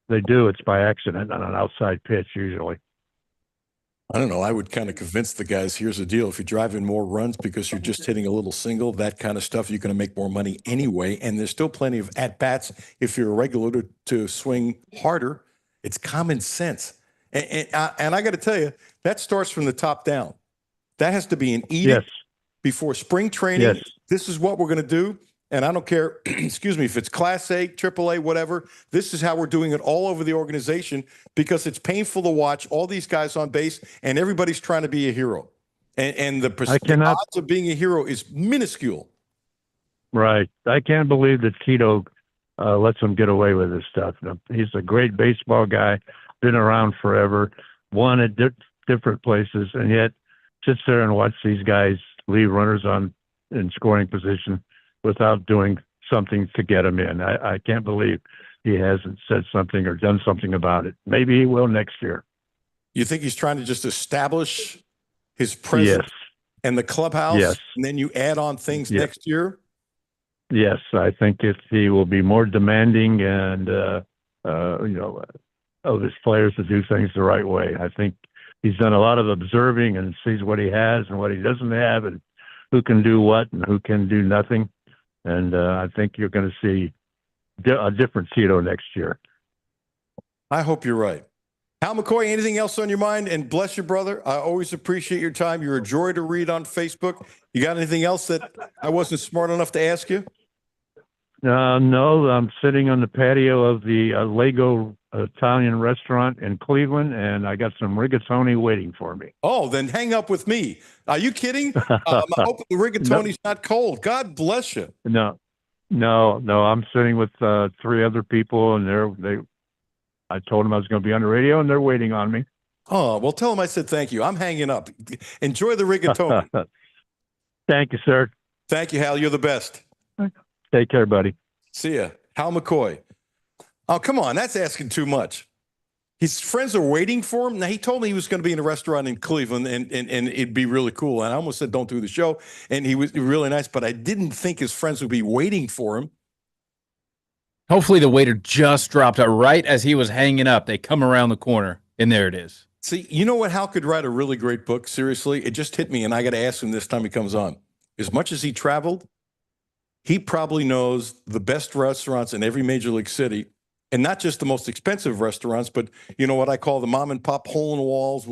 They do. It's by accident on an outside pitch usually. I don't know. I would kind of convince the guys, here's the deal. If you're driving more runs because you're just hitting a little single, that kind of stuff, you're going to make more money anyway. And there's still plenty of at-bats if you're a regular to swing harder. It's common sense. And I got to tell you, that starts from the top down. That has to be an edict before spring training. Yes. This is what we're going to do. And I don't care, excuse me, if it's Class A, AAA, whatever. This is how we're doing it all over the organization because it's painful to watch all these guys on base and everybody's trying to be a hero. And the odds of being a hero is minuscule. Right. I can't believe that Tito lets him get away with this stuff. He's a great baseball guy, been around forever, won at different places, and yet sits there and watch these guys leave runners in scoring position without doing something to get him in. I can't believe he hasn't said something or done something about it. Maybe he will next year. You think he's trying to just establish his presence and the clubhouse, and then you add on things next year? Yes, I think he will be more demanding and of his players to do things the right way. I think he's done a lot of observing and sees what he has and what he doesn't have and who can do what and who can do nothing. And I think you're going to see a different Tito next year. I hope you're right. Hal McCoy, anything else on your mind? And bless you, brother. I always appreciate your time. You're a joy to read on Facebook. You got anything else that I wasn't smart enough to ask you? No, I'm sitting on the patio of the Lego Italian restaurant in Cleveland, and I got some rigatoni waiting for me. Oh, then hang up with me. Are you kidding? I hope the rigatoni's not cold. God bless you. No. I'm sitting with three other people, and I told them I was going to be on the radio, and they're waiting on me. Oh, well, tell them I said thank you. I'm hanging up. Enjoy the rigatoni. Thank you, sir. Thank you, Hal. You're the best. Take care, buddy. See ya. Hal McCoy. Oh, come on. That's asking too much. His friends are waiting for him. Now, he told me he was going to be in a restaurant in Cleveland and it'd be really cool. And I almost said, don't do the show. And he was really nice, but I didn't think his friends would be waiting for him. Hopefully the waiter just dropped out right as he was hanging up. They come around the corner, and there it is. See, you know what? Hal could write a really great book. Seriously, it just hit me, and I got to ask him this time he comes on. As much as he traveled, he probably knows the best restaurants in every major league city, and not just the most expensive restaurants, but you know what I call the mom and pop hole in the walls,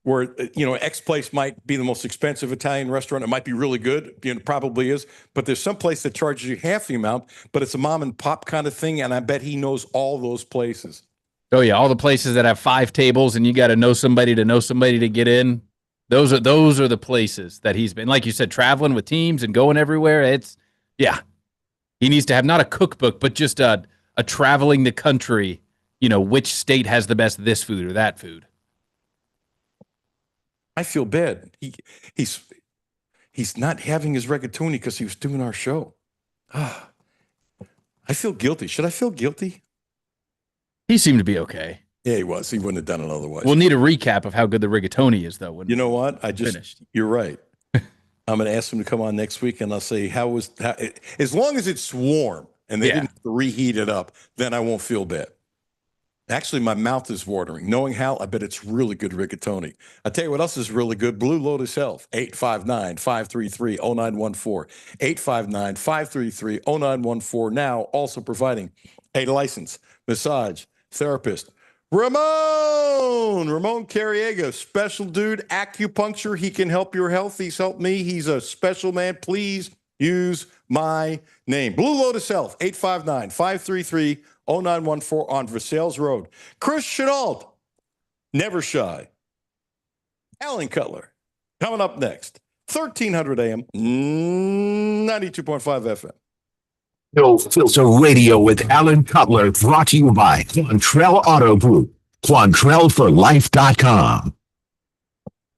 where X place might be the most expensive Italian restaurant. It might be really good, it probably is, but there's some place that charges you half the amount, but it's a mom and pop kind of thing, and I bet he knows all those places. Oh yeah, all the places that have 5 tables, and you got to know somebody to get in. Those are the places that he's been, like you said, traveling with teams and going everywhere. He needs to have not a cookbook, but just a traveling the country, which state has the best this food or that food. I feel bad. He's not having his rigatoni because he was doing our show. I feel guilty. Should I feel guilty? He seemed to be okay. Yeah, he was. He wouldn't have done it otherwise. We'll need a recap of how good the rigatoni is, though. You know what? You're right. I'm going to ask him to come on next week, and I'll say, as long as it's warm and they didn't reheat it up, then I won't feel bad. Actually, my mouth is watering. Knowing Hal, I bet it's really good rigatoni. I'll tell you what else is really good. Blue Lotus Health, 859-533-0914. 859-533-0914. Now also providing a licensed massage therapist. Ramon Carriego, special dude, acupuncture. He can help your health. He's helped me. He's a special man. Please use my name. Blue Lotus Health, 859-533-0914 on Versailles Road. Chris Chenault, never shy. Alan Cutler, Coming up next, 1300 AM, 92.5 FM. No Filter Radio with Alan Cutler, brought to you by Quantrell Auto Group. QuantrellForLife.com.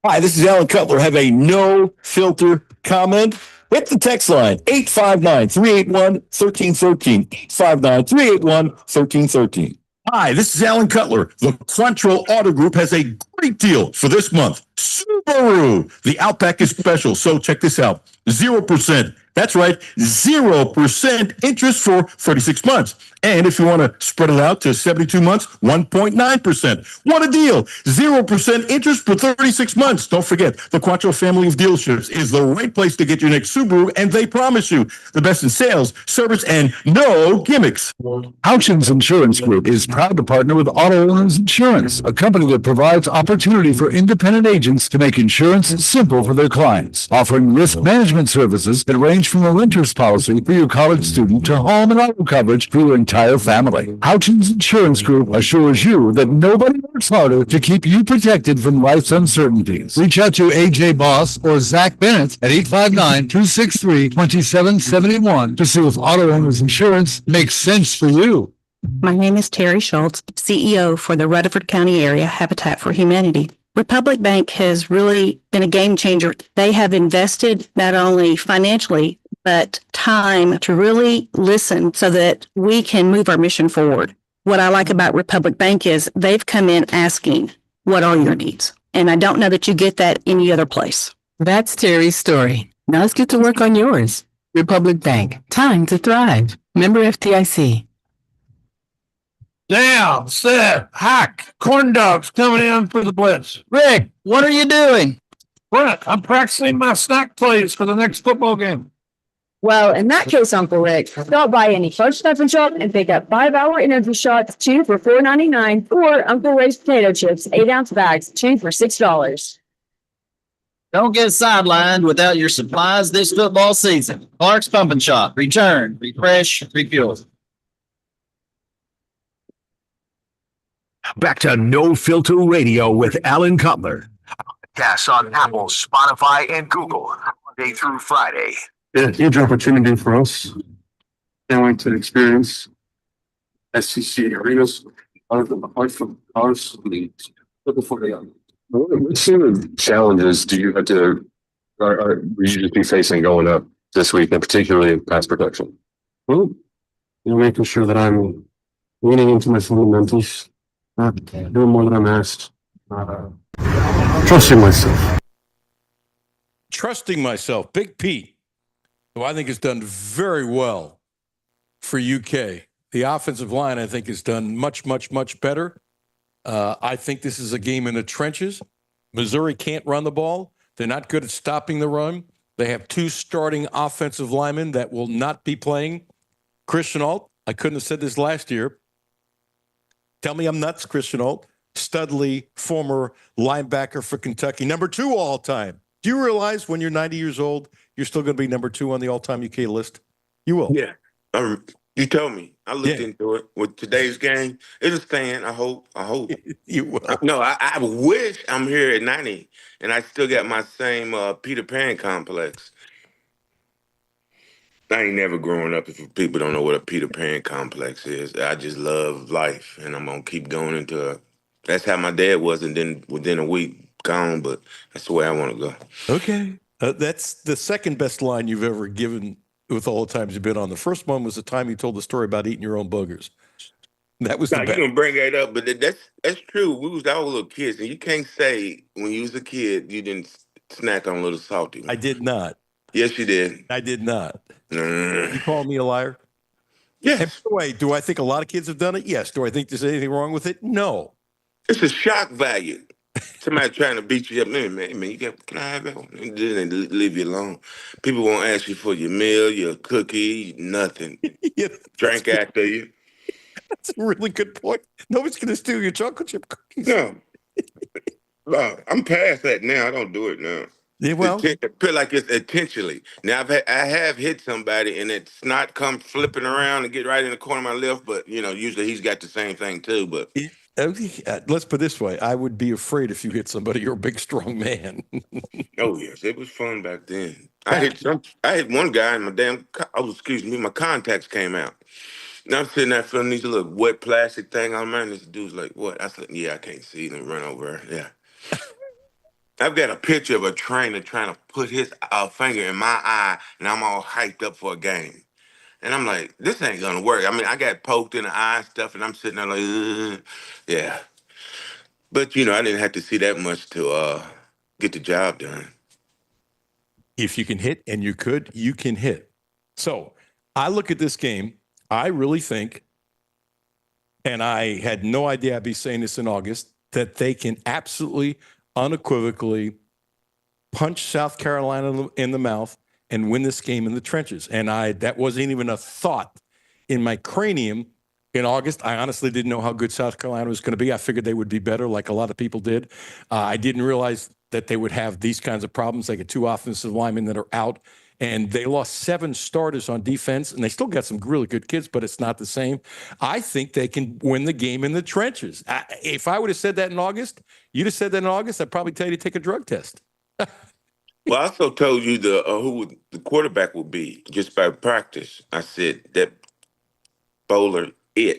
Hi, this is Alan Cutler. Have a no filter comment? Hit the text line 859-381-1313. 859-381-1313. Hi, this is Alan Cutler. The Quantrell Auto Group has a great deal for this month. Subaru. The Outback is special, so check this out. 0%. That's right, 0% interest for 36 months. And if you want to spread it out to 72 months, 1.9%. What a deal. 0% interest for 36 months. Don't forget, the Quantrell family of dealerships is the right place to get your next Subaru, and they promise you the best in sales, service, and no gimmicks. Houchins Insurance Group is proud to partner with Auto Owners Insurance, a company that provides opportunity for independent agents to make insurance simple for their clients, offering risk management services that range from a renter's policy for your college student to home and auto coverage for your entire family. Houchins Insurance Group assures you that nobody works harder to keep you protected from life's uncertainties. Reach out to AJ Boss or Zach Bennett at 859-263-2771 to see if Auto Owners Insurance makes sense for you. My name is Terry Schultz, CEO for the Rutherford County Area Habitat for Humanity. Republic Bank has really been a game changer. They have invested not only financially, but time to really listen so that we can move our mission forward. What I like about Republic Bank is they've come in asking, what are your needs? And I don't know that you get that any other place. That's Terry's story. Now let's get to work on yours. Republic Bank. Time to thrive. Member FDIC. Down, set, hack, corn dogs coming in for the blitz. Rick, what are you doing? Brent, I'm practicing my snack plays for the next football game. Well, in that case, Uncle Rick, stop by any Fudge Stuff and Shop and pick up 5-hour energy shots, 2 for $4.99, or Uncle Ray's potato chips, 8-ounce bags, 2 for $6. Don't get sidelined without your supplies this football season. Clark's Pump and Shop. Return, refresh, refuel. Back to No Filter Radio with Alan Cutler. Podcasts on Apple, Spotify, and Google, Monday through Friday. Yeah, huge opportunity for us. Can't wait to experience SEC arenas. Looking for the what sort of challenges do you have to, are you just be facing going up this week, and particularly in pass protection? Well, making sure that I'm leaning into my fundamentals, not doing more than I'm asked, trusting myself. Trusting myself. Big Pete, who I think has done very well for UK. The offensive line, I think, has done much, much, much better. I think this is a game in the trenches. Missouri can't run the ball. They're not good at stopping the run. They have 2 starting offensive linemen that will not be playing. Christian Alt, I couldn't have said this last year. Tell me I'm nuts, Christian Alt. Studley, former linebacker for Kentucky, number 2 all time. Do you realize when you're 90 years old, you're still going to be number 2 on the all-time UK list? You will. Yeah. You told me. I looked into it with today's game. It'll stand. I hope. You will. No, I wish I'm here at 90 and I still got my same Peter Pan complex. I ain't never growing up. If people don't know what a Peter Pan complex is, I just love life, and I'm gonna keep going into it. That's how my dad was, and then within a week, gone. But that's the way I want to go. Okay, that's the second best line you've ever given with all the times you've been on. The first one was the time you told the story about eating your own boogers. That was the best. You can bring that up, but that's true. We was all little kids, and you can't say when you was a kid you didn't snack on a little salty one. I did not. Yes, you did. I did not. You call me a liar? Yes. And by the way, do I think a lot of kids have done it? Yes. Do I think there's anything wrong with it? No. It's a shock value. Somebody trying to beat you up, man, can I have that one? And then they leave you alone. People won't ask you for your meal, your cookie, nothing. Drink after you. That's a really good point. Nobody's going to steal your chocolate chip cookies. No. I'm past that now. I don't do it now. Yeah, well, I feel like it's intentionally. Now I have hit somebody and that snot come flipping around and get right in the corner of my lip, but usually he's got the same thing too. But Let's put it this way. I would be afraid if you hit somebody. You're a big, strong man. Oh yes, it was fun back then. I hit one guy and my contacts came out. Now I'm sitting there feeling these little wet plastic thing on mine. This dude's like, "What?" I said, "Yeah, I can't see." And run over. Yeah, I've got a picture of a trainer trying to put his finger in my eye, and I'm all hyped up for a game. And I'm like, "This ain't gonna work." I mean, I got poked in the eye and stuff, and I'm sitting there like, "Ugh." Yeah. But I didn't have to see that much to get the job done. If you can hit, and you can hit. So I look at this game. I really think, and I had no idea I'd be saying this in August, that they can absolutely, unequivocally punch South Carolina in the mouth and win this game in the trenches. And that wasn't even a thought in my cranium in August. I honestly didn't know how good South Carolina was going to be. I figured they would be better, like a lot of people did. I didn't realize that they would have these kinds of problems. They get 2 offensive linemen that are out, and they lost 7 starters on defense, and they still got some really good kids, but it's not the same. I think they can win the game in the trenches. If I would have said that in August, you'd have said that in August, I'd probably tell you to take a drug test. Well, I also told you who the quarterback would be just by practice. I said that Bowler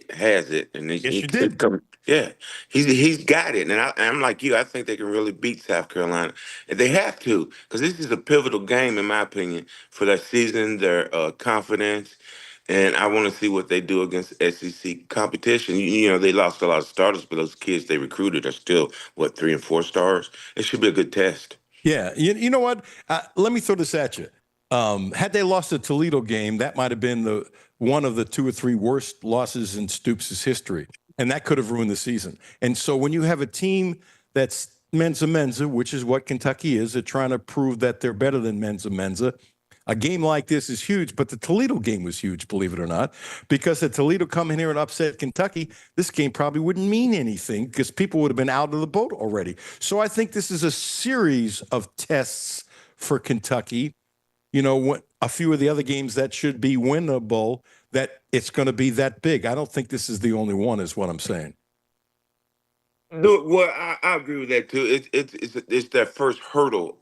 has it, and yes, you did. Yeah, he's got it, and I'm like you. I think they can really beat South Carolina, and they have to, because this is a pivotal game, in my opinion, for their season, their confidence, and I want to see what they do against SEC competition. They lost a lot of starters, but those kids they recruited are still 3 and 4 stars. It should be a good test. Yeah, you know what? Let me throw this at you. Had they lost the Toledo game, that might have been one of the 2 or 3 worst losses in Stoops' history, and that could have ruined the season. And so when you have a team that's Mensa, which is what Kentucky is, they're trying to prove that they're better than Mensa. A game like this is huge, but the Toledo game was huge, believe it or not, because if Toledo come in here and upset Kentucky, this game probably wouldn't mean anything because people would have been out of the boat already. So I think this is a series of tests for Kentucky. A few of the other games that should be winnable, that it's going to be that big. I don't think this is the only one, is what I'm saying. Well, I agree with that too. It's that first hurdle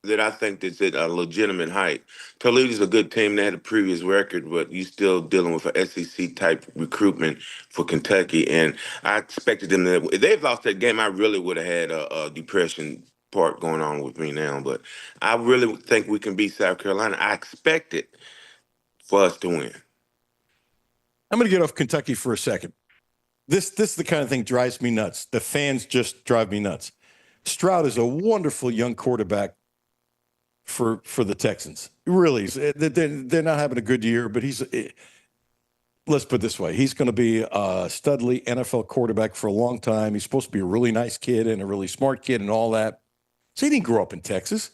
that I think that's at a legitimate height. Toledo's a good team. They had a previous record, but you still dealing with an SEC type recruitment for Kentucky. And I expected them to, if they've lost that game, I really would have had a depression part going on with me now. But I really think we can beat South Carolina. I expect it for us to win. I'm going to get off Kentucky for a second. This is the kind of thing drives me nuts. The fans just drive me nuts. Stroud is a wonderful young quarterback for the Texans. Really, they're not having a good year, but let's put it this way. He's going to be a studly NFL quarterback for a long time. He's supposed to be a really nice kid and a really smart kid and all that. So he didn't grow up in Texas.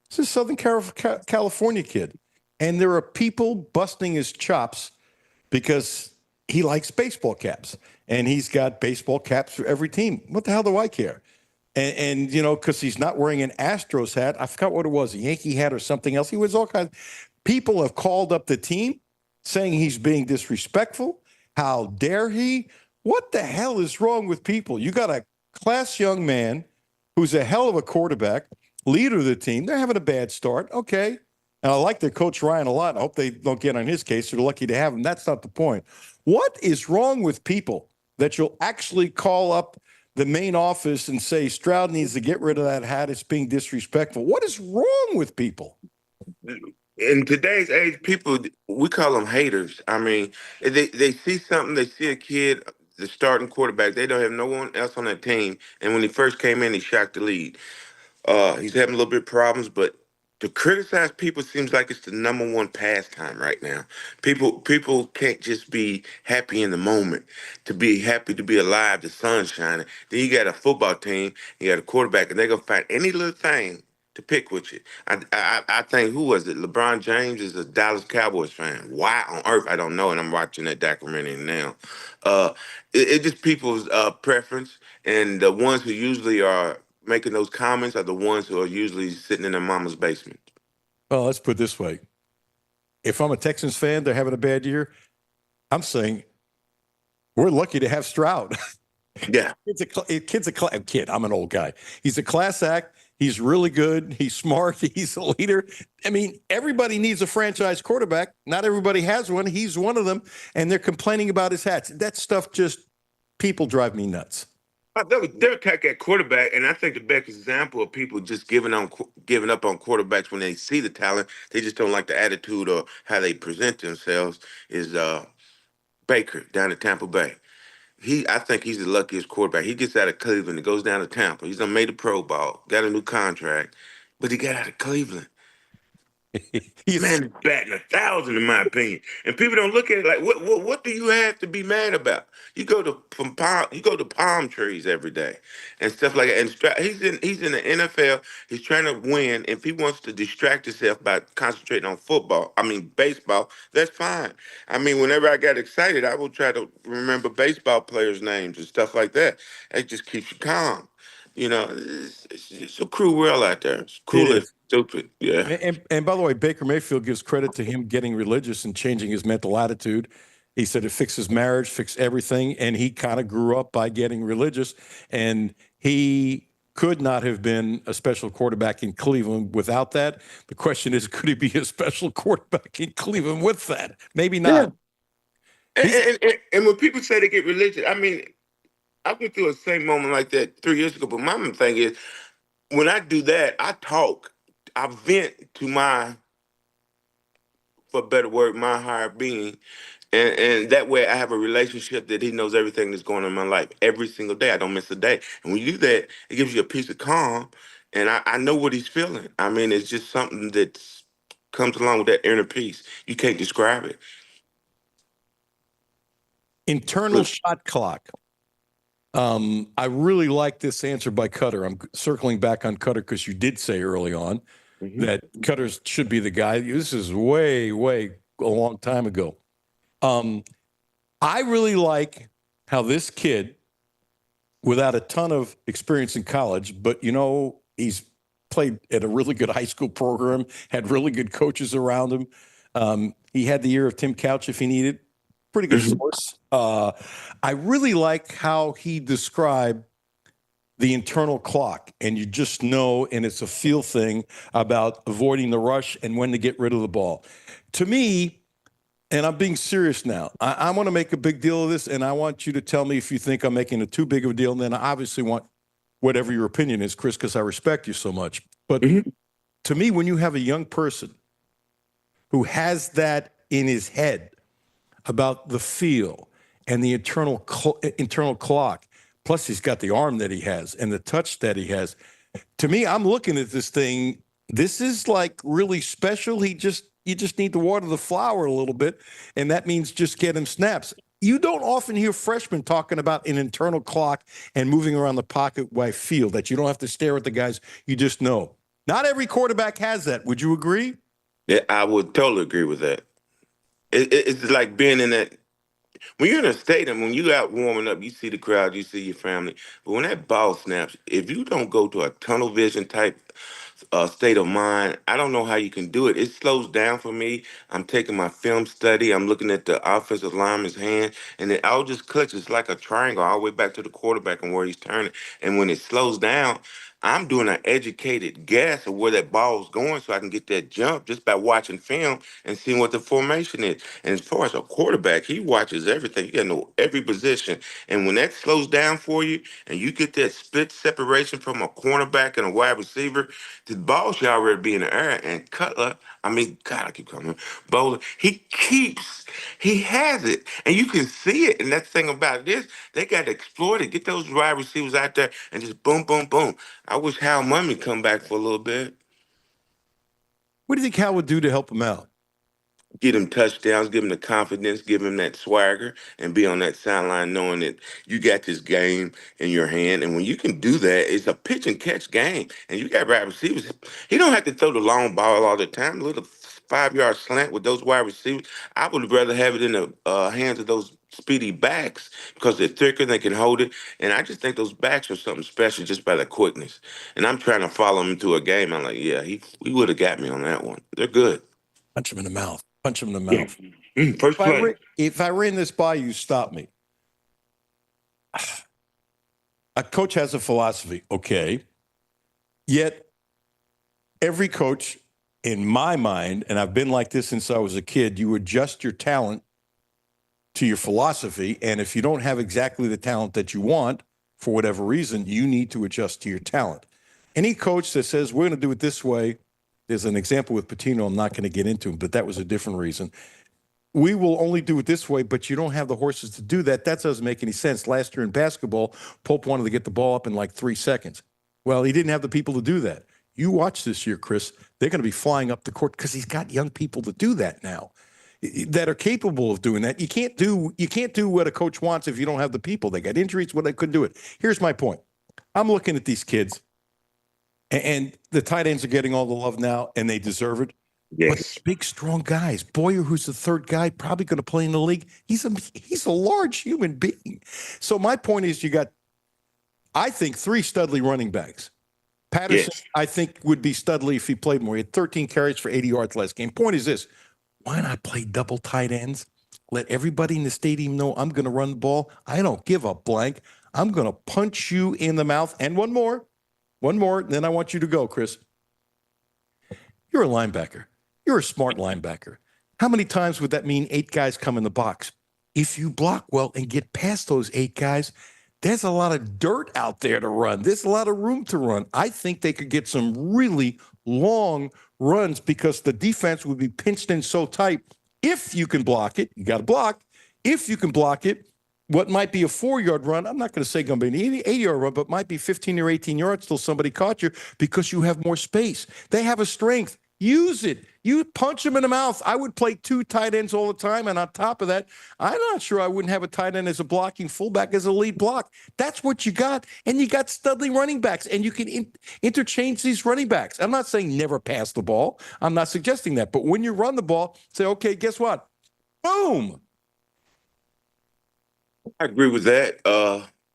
He's a Southern California kid. And there are people busting his chops because he likes baseball caps. And he's got baseball caps for every team. What the hell do I care? And because he's not wearing an Astros hat. I forgot what it was, a Yankee hat or something else. He was all kinds. People have called up the team saying he's being disrespectful. How dare he? What the hell is wrong with people? You got a class young man who's a hell of a quarterback, leader of the team. They're having a bad start. Okay. And I like their coach Ryan a lot. I hope they don't get on his case. They're lucky to have him. That's not the point. What is wrong with people that you'll actually call up the main office and say Stroud needs to get rid of that hat? It's being disrespectful. What is wrong with people? In today's age, people, we call them haters. I mean, they see something, they see a kid, the starting quarterback, they don't have no one else on that team. And when he first came in, he shocked the league. He's having a little bit of problems, but to criticize people seems like it's the number one pastime right now. People can't just be happy in the moment. To be happy to be alive, the sun's shining. Then you got a football team, you got a quarterback, and they're gonna find any little thing to pick with you. I think, who was it? LeBron James is a Dallas Cowboys fan. Why on earth? I don't know, and I'm watching that documentary now. It's just people's preference, and the ones who usually are making those comments are the ones who are usually sitting in their mama's basement. Well, let's put it this way. If I'm a Texans fan, they're having a bad year, I'm saying we're lucky to have Stroud. Yeah. Kid. I'm an old guy. He's a class act. He's really good. He's smart. He's a leader. I mean, everybody needs a franchise quarterback. Not everybody has one. He's one of them. And they're complaining about his hats. That stuff people drive me nuts. They'll attack at quarterback, and I think the best example of people just giving up on quarterbacks when they see the talent, they just don't like the attitude or how they present themselves is Baker down at Tampa Bay. I think he's the luckiest quarterback. He gets out of Cleveland and goes down to Tampa. He's done made the Pro Bowl, got a new contract, but he got out of Cleveland. Man is batting 1,000 in my opinion, and people don't look at it like what do you have to be mad about? You go to palm trees every day and stuff like that. And he's in the NFL. He's trying to win. If he wants to distract himself by concentrating on baseball, that's fine. I mean, whenever I got excited, I will try to remember baseball players' names and stuff like that. It just keeps you calm. You know, it's a cruel world out there. It's cruel and stupid. Yeah. And by the way, Baker Mayfield gives credit to him getting religious and changing his mental attitude. He said it fixes marriage, fixed everything. And he kind of grew up by getting religious. And he could not have been a special quarterback in Cleveland without that. The question is, could he be a special quarterback in Cleveland with that? Maybe not. Yeah. And when people say they get religious, I mean, I went through a same moment like that 3 years ago. But my thing is, when I do that, I talk. I vent to for a better word, my higher being. And that way I have a relationship that he knows everything that's going on in my life every single day. I don't miss a day. And when you do that, it gives you a piece of calm. And I know what he's feeling. I mean, it's just something that comes along with that inner peace. You can't describe it. Internal shot clock. I really like this answer by Cutler. I'm circling back on Cutler because you did say early on that Cutler should be the guy. This is way a long time ago. I really like how this kid, without a ton of experience in college, but he's played at a really good high school program, had really good coaches around him. He had the ear of Tim Couch if he needed. Pretty good source. I really like how he described the internal clock, and you just know, and it's a feel thing about avoiding the rush and when to get rid of the ball. To me, and I'm being serious now, I want to make a big deal of this, and I want you to tell me if you think I'm making it too big of a deal, and then I obviously want whatever your opinion is, Chris, because I respect you so much. But to me, when you have a young person who has that in his head about the feel and the internal clock, plus he's got the arm that he has and the touch that he has. To me, I'm looking at this thing. This is like really special. You just need to water the flower a little bit, and that means just get him snaps. You don't often hear freshmen talking about an internal clock and moving around the pocket by feel, that you don't have to stare at the guys. You just know. Not every quarterback has that. Would you agree? Yeah, I would totally agree with that. It's like being in that. When you're in a stadium, when you out warming up, you see the crowd, you see your family. But when that ball snaps, if you don't go to a tunnel vision type state of mind, I don't know how you can do it. It slows down for me. I'm taking my film study. I'm looking at the offensive lineman's hand, and it all just clicks. It's like a triangle all the way back to the quarterback and where he's turning. And when it slows down, I'm doing an educated guess of where that ball is going so I can get that jump just by watching film and seeing what the formation is. And as far as a quarterback, he watches everything. You got to know every position. And when that slows down for you and you get that split separation from a cornerback and a wide receiver, the ball should already be in the air. And Cutler, God, I keep calling him Bowler, he has it. And you can see it. And that thing about this, they got to exploit it. Get those wide receivers out there and just boom, boom, boom. I wish Hal Mummy come back for a little bit. What do you think Hal would do to help him out? Get him touchdowns, give him the confidence, give him that swagger, and be on that sideline knowing that you got this game in your hand. And when you can do that, it's a pitch and catch game. And you got wide receivers. He don't have to throw the long ball all the time. A little 5-yard slant with those wide receivers. I would rather have it in the hands of those speedy backs because they're thicker, they can hold it. And I just think those backs are something special just by their quickness. And I'm trying to follow him to a game. I'm like, yeah, he would have got me on that one. They're good. Punch him in the mouth. Punch him in the mouth. First play. If I ran this by you, stop me. A coach has a philosophy, okay. Yet every coach, in my mind, and I've been like this since I was a kid, you adjust your talent to your philosophy. And if you don't have exactly the talent that you want, for whatever reason, you need to adjust to your talent. Any coach that says, we're going to do it this way, there's an example with Patino I'm not going to get into, but that was a different reason. We will only do it this way, but you don't have the horses to do that. That doesn't make any sense. Last year in basketball, Pope wanted to get the ball up in like 3 seconds. Well, he didn't have the people to do that. You watch this year, Chris, they're going to be flying up the court because he's got young people to do that now that are capable of doing that. You can't do what a coach wants if you don't have the people. They got injuries, they couldn't do it. Here's my point. I'm looking at these kids, and the tight ends are getting all the love now, and they deserve it. Yes. But big, strong guys. Boyer, who's the third guy, probably going to play in the league. He's a large human being. So my point is, you got, I think, 3 Studley running backs. Patterson, yes, I think, would be Studley if he played more. He had 13 carries for 80 yards last game. Point is this. Why not play double tight ends? Let everybody in the stadium know I'm going to run the ball. I don't give a blank. I'm going to punch you in the mouth. And one more, and then I want you to go, Chris. You're a linebacker. You're a smart linebacker. How many times would that mean 8 guys come in the box? If you block well and get past those 8 guys, there's a lot of dirt out there to run. There's a lot of room to run. I think they could get some really long runs because the defense would be pinched in so tight. If you can block it, you got to block. If you can block it, what might be a 4-yard run, I'm not going to say going to be an 80-yard run, but might be 15 or 18 yards till somebody caught you because you have more space. They have a strength. Use it. You punch them in the mouth. I would play 2 tight ends all the time. And on top of that, I'm not sure I wouldn't have a tight end as a blocking fullback as a lead block. That's what you got. And you got Studley running backs, and you can interchange these running backs. I'm not saying never pass the ball. I'm not suggesting that. But when you run the ball, say, okay, guess what? Boom. I agree with that.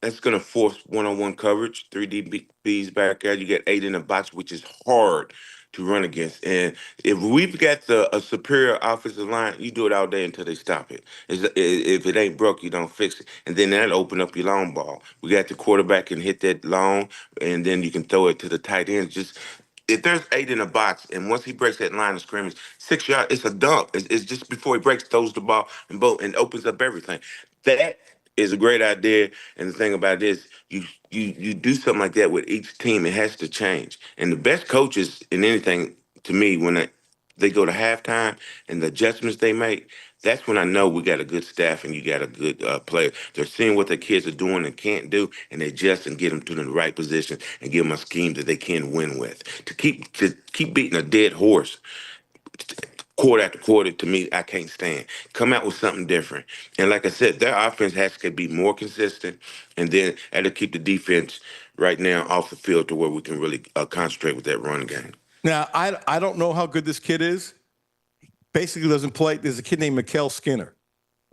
That's going to force one-on-one coverage, 3 DBs back there. You get 8 in the box, which is hard to run against. And if we've got a superior offensive line, you do it all day until they stop it. If it ain't broke, you don't fix it. And then that'll open up your long ball. We got the quarterback can hit that long, and then you can throw it to the tight end. Just if there's 8 in the box, and once he breaks that line of scrimmage, 6 yards, it's a dump. It's just before he breaks, throws the ball and opens up everything. That is a great idea. And the thing about it is, you do something like that with each team, it has to change. And the best coaches in anything, to me, when they go to halftime and the adjustments they make, that's when I know we got a good staff and you got a good player. They're seeing what the kids are doing and can't do, and they adjust and get them to the right position and give them a scheme that they can win with. To keep beating a dead horse quarter after quarter, to me, I can't stand. Come out with something different. And like I said, their offense has to be more consistent, and then that'll keep the defense right now off the field to where we can really concentrate with that run game. Now, I don't know how good this kid is. Basically doesn't play. There's a kid named Mikael Skinner.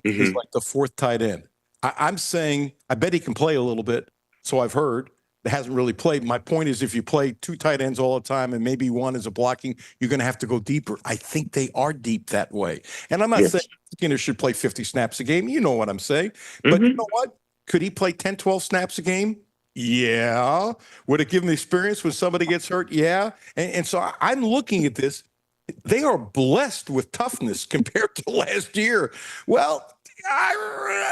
Mm-hmm. He's like the 4th tight end. I'm saying I bet he can play a little bit, so I've heard. That hasn't really played. My point is, if you play 2 tight ends all the time and maybe one is a blocking, you're going to have to go deeper. I think they are deep that way. And I'm not saying Skinner should play 50 snaps a game. You know what I'm saying. Mm-hmm. But you know what? Could he play 10, 12 snaps a game? Yeah. Would it give him experience when somebody gets hurt? Yeah. And so I'm looking at this. They are blessed with toughness compared to last year. Well,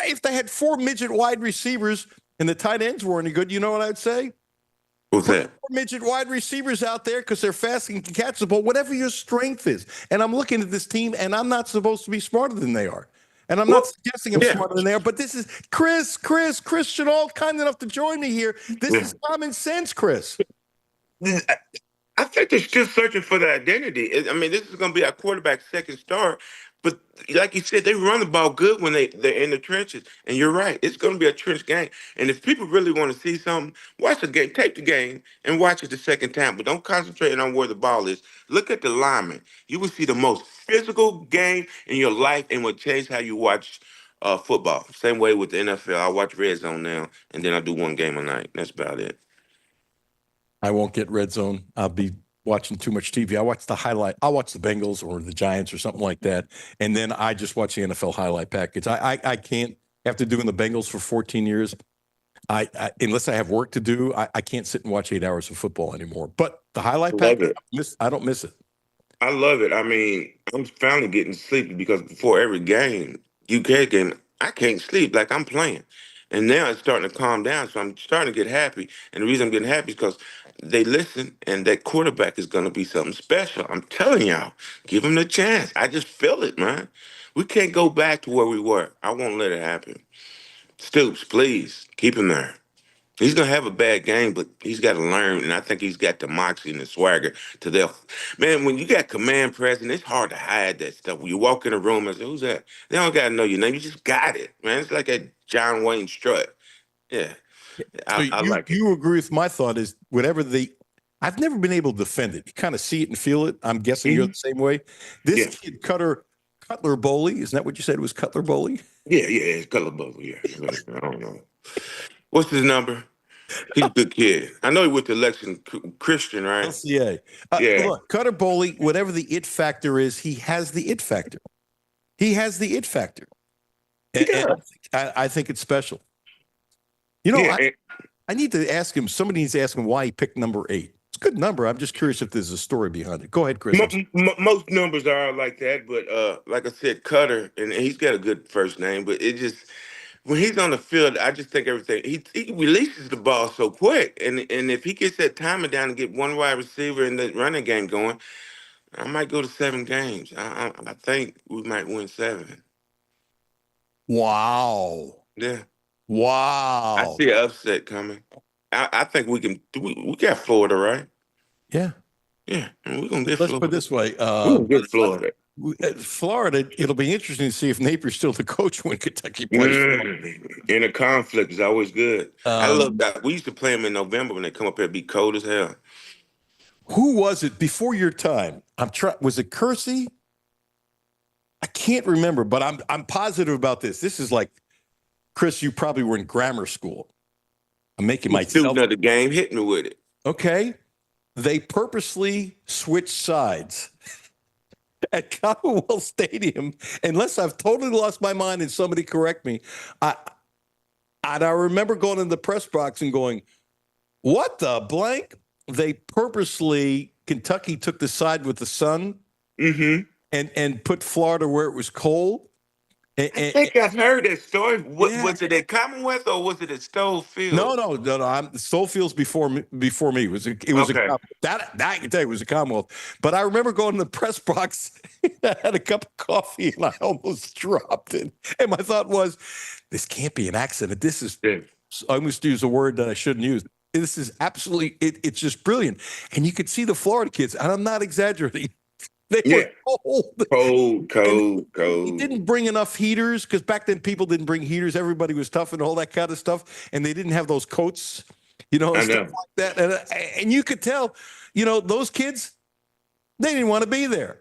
if they had 4 midget wide receivers and the tight ends weren't any good, you know what I'd say? What's that? 4 midget wide receivers out there because they're fast and can catch the ball, whatever your strength is. And I'm looking at this team, and I'm not supposed to be smarter than they are. And I'm not suggesting I'm smarter than they are, but this is Chris Chenault, kind enough to join me here. This is common sense, Chris. I think they're still searching for the identity. I mean, this is going to be our quarterback's second start. But like you said, they run the ball good when they're in the trenches. And you're right. It's going to be a trench game. And if people really want to see something, watch the game, tape the game, and watch it the second time. But don't concentrate on where the ball is. Look at the linemen. You will see the most physical game in your life and will change how you watch football. Same way with the NFL. I watch Red Zone now, and then I do 1 game a night. That's about it. I won't get Red Zone. I'll be watching too much TV. I watch the highlight. I'll watch the Bengals or the Giants or something like that. And then I just watch the NFL highlight package. I can't, after doing the Bengals for 14 years, I unless I have work to do, I can't sit and watch 8 hours of football anymore. But the highlight Love package, it. I don't miss it. I love it. I mean, I'm finally getting sleepy because before every game, UK game, I can't sleep like I'm playing. And now it's starting to calm down, so I'm starting to get happy. And the reason I'm getting happy is because they listen, and that quarterback is going to be something special. I'm telling y'all, give him the chance. I just feel it, man. We can't go back to where we were. I won't let it happen. Stoops, please keep him there. He's gonna have a bad game, but he's got to learn, and I think he's got the moxie and the swagger to their man. When you got command present, it's hard to hide that stuff. When you walk in a room and say, "Who's that?" They don't gotta know your name. You just got it, man. It's like that John Wayne strut. Yeah, So I like it. you agree with my thought is whatever I've never been able to defend it. You kind of see it and feel it. I'm guessing you're the same way. This kid Cutler Bowley, isn't that what you said? It was Cutler Bowley? Yeah, it's Cutler Bowley. Yeah, I don't know. What's his number? He's a good kid. I know he went to Lexington Christian, right? LCA. Yeah. Look, Cutter Bowley, whatever the it factor is, he has the it factor. He has the it factor. And I think it's special. You know, I need to ask him. Somebody needs to ask him why he picked number 8. It's a good number. I'm just curious if there's a story behind it. Go ahead, Chris. Most numbers are like that, but like I said, Cutter, and he's got a good first name, but it just when he's on the field, I just think everything he releases the ball so quick, and if he gets that timing down and get one wide receiver and the running game going, I might go to 7 games. I think we might win 7. Wow. Yeah. Wow. I see an upset coming. I think we can. We got Florida, right? Yeah. Yeah, and we're gonna get Let's Florida. put it this way. We're gonna get Florida. Florida, it'll be interesting to see if Napier's still the coach when Kentucky plays. In a conflict is always good. I love that. We used to play them in November when they come up here, be cold as hell. Who was it before your time? Was it Kersey? I can't remember, but I'm positive about this. This is like, Chris, you probably were in grammar school. I'm making myself another game. Hit me with it. Okay. They purposely switched sides at Commonwealth Stadium, unless I've totally lost my mind and somebody correct me. I remember going in the press box and going, what the blank? They purposely, Kentucky took the side with the sun and put Florida where it was cold. I think I've heard that story. Was it at Commonwealth or was it at Stowe Field? No. Stowe Field's before me. It was okay. That I can tell you was a Commonwealth. But I remember going to the press box. I had a cup of coffee and I almost dropped it. And my thought was, this can't be an accident. This is. I almost use a word that I shouldn't use. This is absolutely. It's just brilliant. And you could see the Florida kids, and I'm not exaggerating. They were cold. He didn't bring enough heaters because back then people didn't bring heaters. Everybody was tough and all that kind of stuff. And they didn't have those coats, and stuff like that. And you could tell, those kids, they didn't want to be there.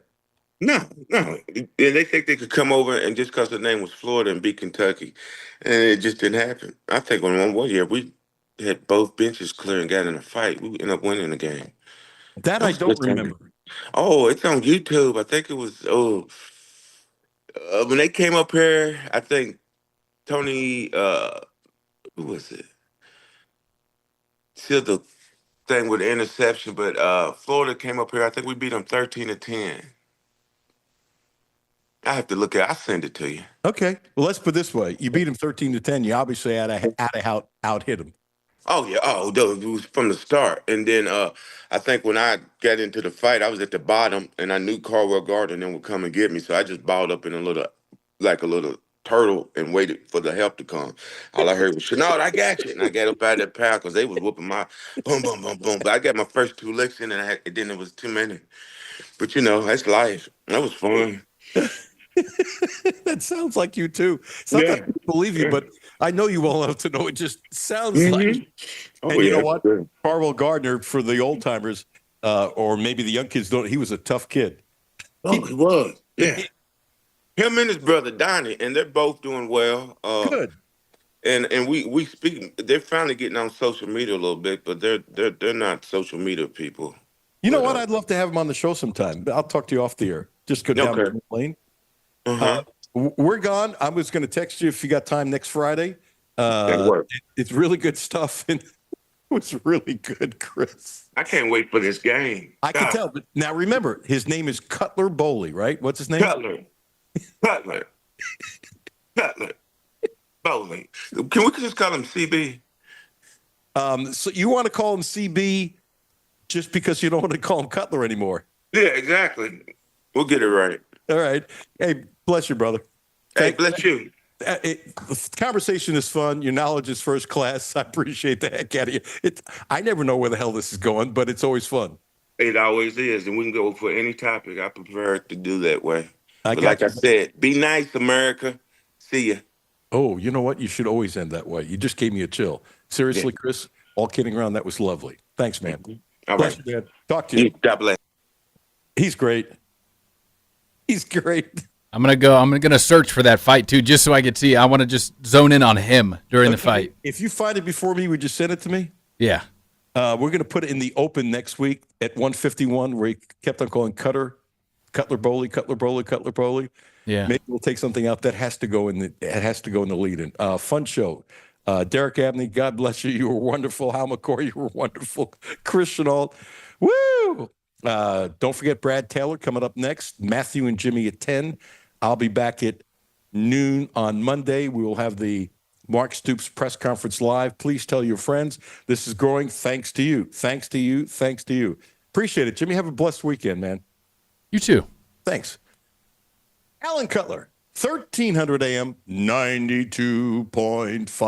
No. And they think they could come over and just because the name was Florida and beat Kentucky. And it just didn't happen. I think on one year we had both benches clear and got in a fight. We ended up winning the game. That I don't remember. Oh, it's on YouTube. I think it was when they came up here. I think Tony, who was it? Still the thing with the interception, but Florida came up here. I think we beat them 13-10. I have to look at. I'll send it to you. Okay. Well, let's put it this way: you beat them 13-10. You obviously had to out hit them. Oh yeah. Oh, it was from the start. And then I think when I got into the fight, I was at the bottom, and I knew Caldwell Gardner and them would come and get me, so I just balled up in a little turtle and waited for the help to come. All I heard was, "Chanel, I got you," and I got up out of that power because they was whooping my boom, boom, boom, boom. But I got my first 2 licks in, and then it was too many. But that's life. That was fun. That sounds like you too. It's not that I believe you, but I know you well enough to know it just sounds like. Oh, and you know what? Caldwell Gardner, for the old timers, or maybe the young kids don't. He was a tough kid. Oh, he was. Yeah. Him and his brother Donnie, and they're both doing well. Good. And we speak. They're finally getting on social media a little bit, but they're not social media people. You know what? I'd love to have them on the show sometime. I'll talk to you off the air. Just go down the lane. We're gone. I was going to text you if you got time next Friday. It's really good stuff, and it was really good, Chris. I can't wait for this game. I can tell. But now remember, his name is Cutler Bowley, right? What's his name? Cutler. Bowling. Can we just call him CB? So you want to call him CB just because you don't want to call him Cutler anymore? Yeah, exactly. We'll get it right. All right. Hey, bless you, brother. Hey, bless you. The conversation is fun. Your knowledge is first class. I appreciate the heck out of you. I never know where the hell this is going, but it's always fun. It always is, and we can go for any topic. I prefer to do that way. But I said, be nice, America. See ya. Oh, you know what? You should always end that way. You just gave me a chill. Seriously, Chris, all kidding around, that was lovely. Thanks, man. All bless right. you, man. Talk to you. God bless. He's great. He's great. I'm gonna search for that fight too, just so I can see. I want to just zone in on him during the fight. If you find it before me, would you send it to me? Yeah. We're gonna put it in the open next week at 151, where he kept on calling Cutler Bowley. Yeah. Maybe we'll take something out that has to go in the lead-in. Fun show. Derek Abney, God bless you. You were wonderful. Hal McCoy, you were wonderful. Chris Chenault, woo! Don't forget Brad Taylor coming up next. Matthew and Jimmy at 10. I'll be back at noon on Monday. We will have the Mark Stoops press conference live. Please tell your friends. This is growing thanks to you. Thanks to you. Thanks to you. Appreciate it, Jimmy. Have a blessed weekend, man. You too. Thanks. Alan Cutler, 1300 AM, 92.5.